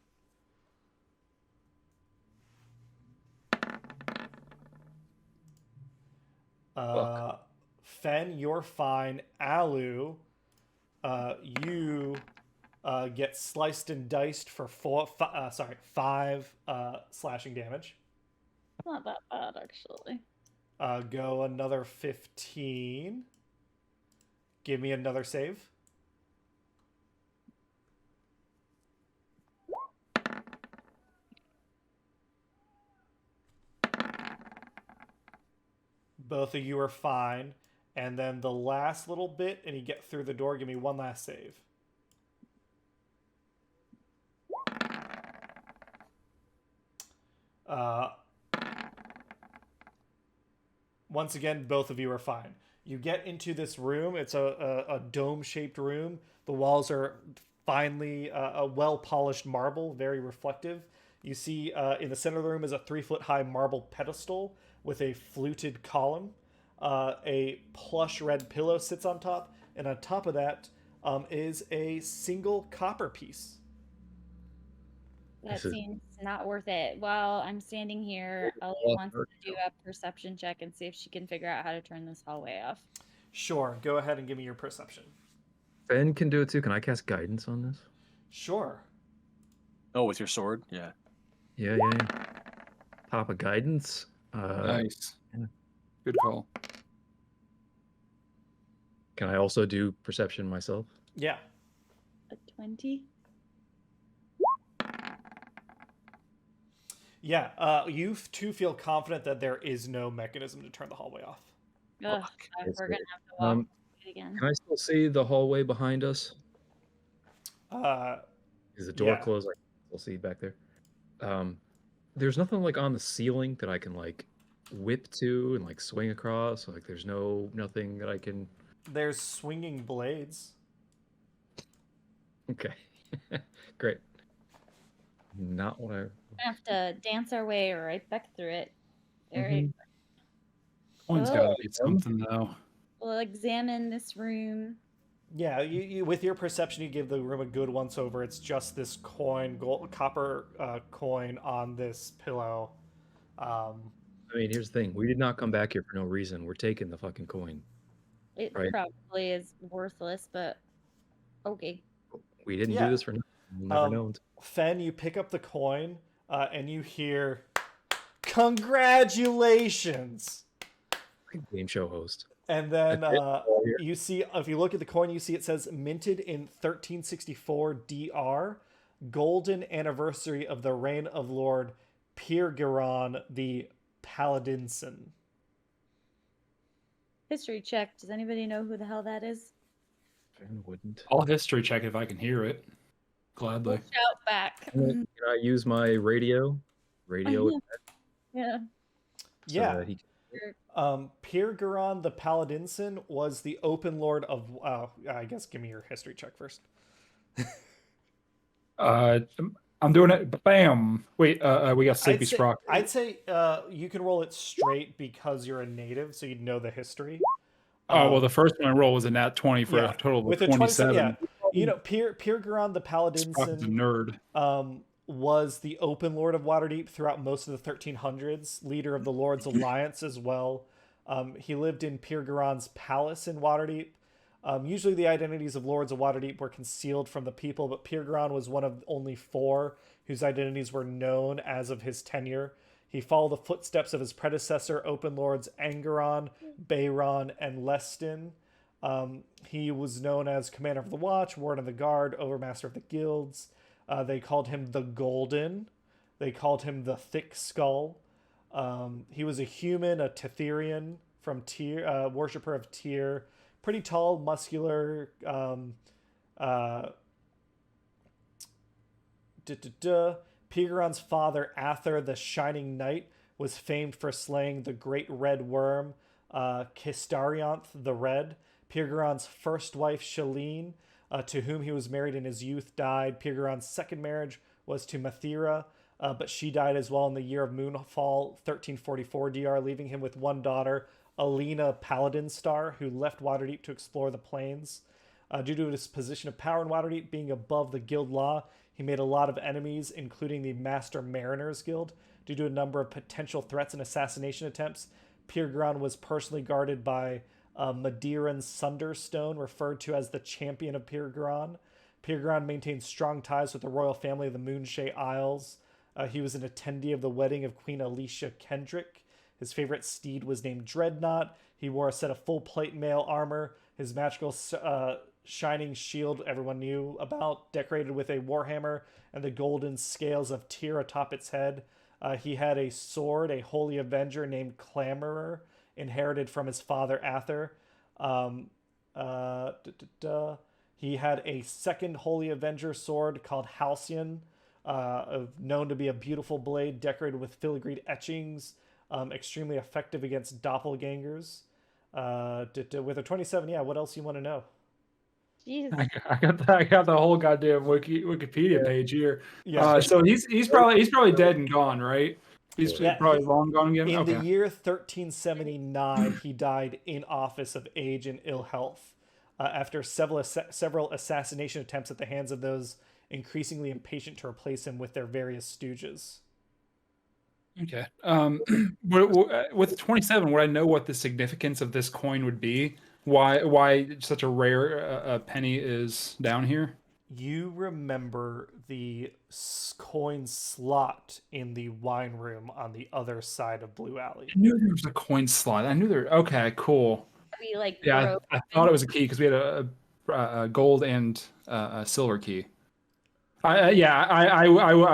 Fen, you're fine. Alu, you get sliced and diced for 5 slashing damage. Not that bad, actually. Go another 15. Give me another save. Both of you are fine. And then the last little bit, and you get through the door. Give me one last save. Once again, both of you are fine. You get into this room. It's a dome-shaped room. The walls are finely a well-polished marble, very reflective. You see in the center of the room is a 3-foot-high marble pedestal with a fluted column. A plush red pillow sits on top, and on top of that is a single copper piece. That seems not worth it. While I'm standing here, Ellie wants to do a perception check and see if she can figure out how to turn this hallway off. Sure, go ahead and give me your perception. Ben can do it too. Can I cast guidance on this? Sure. Oh, with your sword? Yeah. Yeah. Pop a guidance. Nice. Yeah. Good call. Can I also do perception myself? Yeah. A 20? Yeah, you two feel confident that there is no mechanism to turn the hallway off. Ugh, we're going to have to walk it again. Can I still see the hallway behind us? Is the door closed? I can still see back there. There's nothing like on the ceiling that I can like whip to and like swing across. Like there's nothing that I can. There's swinging blades. Okay, great. Not what I. We have to dance our way right back through it. Very. Coin's gotta be something though. We'll examine this room. Yeah, you with your perception, you give the room a good once over. It's just this copper coin on this pillow. I mean, here's the thing: we did not come back here for no reason. We're taking the fucking coin. It right? probably is worthless, but okay. We didn't do this for nothing. We'll never know. Fen, you pick up the coin, and you hear, "Congratulations!" Game show host. And then you see, if you look at the coin, you see it says minted in 1364 DR, golden anniversary of the reign of Lord Pirgeron the Paladinson. History check. Does anybody know who the hell that is? Ben wouldn't. I'll history check if I can hear it. Gladly. We'll shout back. Can I use my radio? Yeah. Yeah. Pirgeron the Paladinson was the open lord of. I guess give me your history check first. I'm doing it. Bam. Wait. We got Sippy Sprocket. I'd say you can roll it straight because you're a native, so you'd know the history. Oh well, the first one I rolled was a nat 20 for a total of 27. Yeah. You know, Pirgeron the Paladinson. Sprocket's a nerd. Was the open lord of Waterdeep throughout most of the 1300s, leader of the Lord's Alliance as well. He lived in Pirgeron's palace in Waterdeep. Usually the identities of Lords of Waterdeep were concealed from the people, but Pirgeron was one of only 4 whose identities were known as of his tenure. He followed the footsteps of his predecessor, Open Lords Angeron, Bayron, and Lestin. He was known as Commander of the Watch, Warden of the Guard, Overmaster of the Guilds. They called him the Golden. They called him the Thick Skull. He was a human, a Tetherian from Tyr, worshiper of Tyr. Pretty tall, muscular. Pigaron's father, Ather, the Shining Knight, was famed for slaying the Great Red Worm, Kistarionth the Red. Pigaron's first wife, Shalene, to whom he was married in his youth, died. Pigaron's second marriage was to Mathira, but she died as well in the year of Moonfall, 1344 DR, leaving him with one daughter, Alina Paladinstar, who left Waterdeep to explore the plains. Due to his position of power in Waterdeep being above the guild law, he made a lot of enemies, including the Master Mariners Guild. Due to a number of potential threats and assassination attempts, Pigaron was personally guarded by Madeiran Sunderstone, referred to as the Champion of Pigaron. Pigaron maintained strong ties with the royal family of the Moonshae Isles. He was an attendee of the wedding of Queen Alicia Kendrick. His favorite steed was named Dreadnought. He wore a set of full plate mail armor. His magical shining shield everyone knew about, decorated with a warhammer and the golden scales of Tyr atop its head. He had a sword, a holy avenger named Clamorer, inherited from his father Ather. He had a second holy avenger sword called Halcyon, known to be a beautiful blade decorated with filigreed etchings, extremely effective against doppelgangers. With a 27, yeah, what else you want to know? Jesus. I got the whole goddamn Wikipedia page here. Yeah. So he's probably dead and gone, right? He's Yeah, probably long gone again. In Okay. the year 1379, he died in office of age and ill health after several assassination attempts at the hands of those increasingly impatient to replace him with their various stooges. Okay. With 27, would I know what the significance of this coin would be? Why such a rare penny is down here? You remember the coin slot in the wine room on the other side of Blue Alley. I knew there was a coin slot. I knew there. Okay, cool. We like Yeah, broke. I thought it was a key because we had a gold and a silver key. I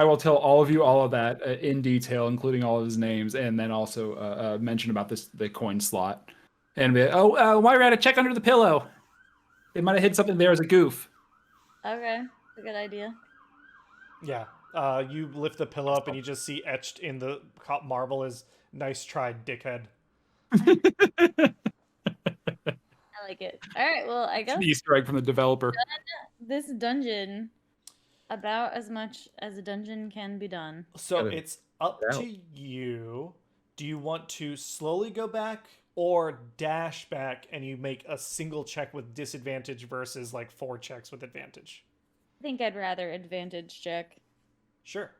will tell all of you all of that in detail, including all of his names, and then also mention about the coin slot. And be, while we're at it, check under the pillow. They might have hid something there as a goof. Okay, a good idea. Yeah. You lift the pillow up and you just see etched in the marble is "Nice try, dickhead." I like it. All right, well, I guess An Easter egg from the developer. this dungeon about as much as a dungeon can be done. So it's up to you. Do you want to slowly go back or dash back and you make a single check with disadvantage versus like 4 checks with advantage? I think I'd rather advantage check. Sure.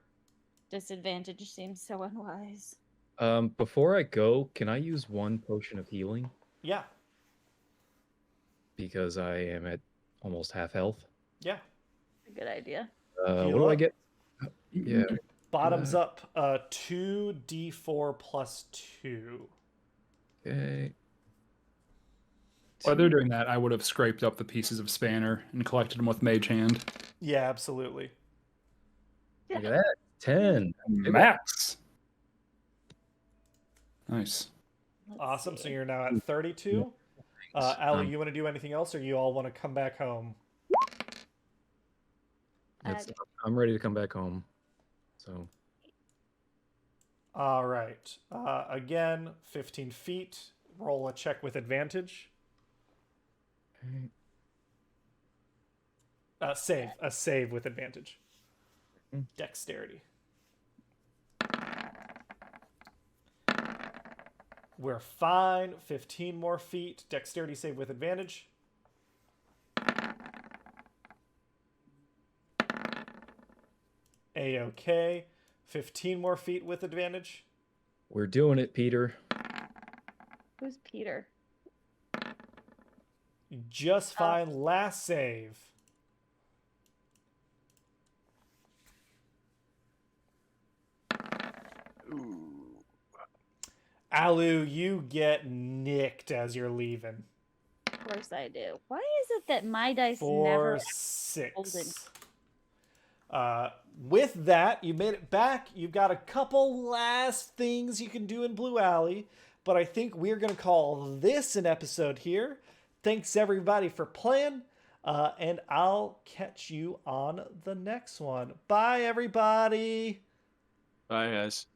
Disadvantage seems so unwise. Before I go, can I use 1 potion of healing? Yeah. Because I am at almost half health. Yeah. A good idea. What do I get? Yeah. Bottoms up, 2d4 plus 2. Okay. While they're doing that, I would have scraped up the pieces of Spanner and collected them with Mage Hand. Yeah, absolutely. Look at that. 10. Max. Nice. Awesome. So you're now at 32. Allie, you want to do anything else, or you all want to come back home? I'm ready to come back home. So. All right. Again, 15 feet. Roll a check with advantage. Okay. A save with advantage. Dexterity. We're fine. 15 more feet. Dexterity save with advantage. A-okay. 15 more feet with advantage. We're doing it, Peter. Who's Peter? Just fine. Last save. Ooh. Alu, you get nicked as you're leaving. Of course I do. Why is it that my dice For never 6. With that, you made it back. You've got a couple last things you can do in Blue Alley, but I think we're going to call this an episode here. Thanks everybody for playing, and I'll catch you on the next one. Bye, everybody. Bye, guys.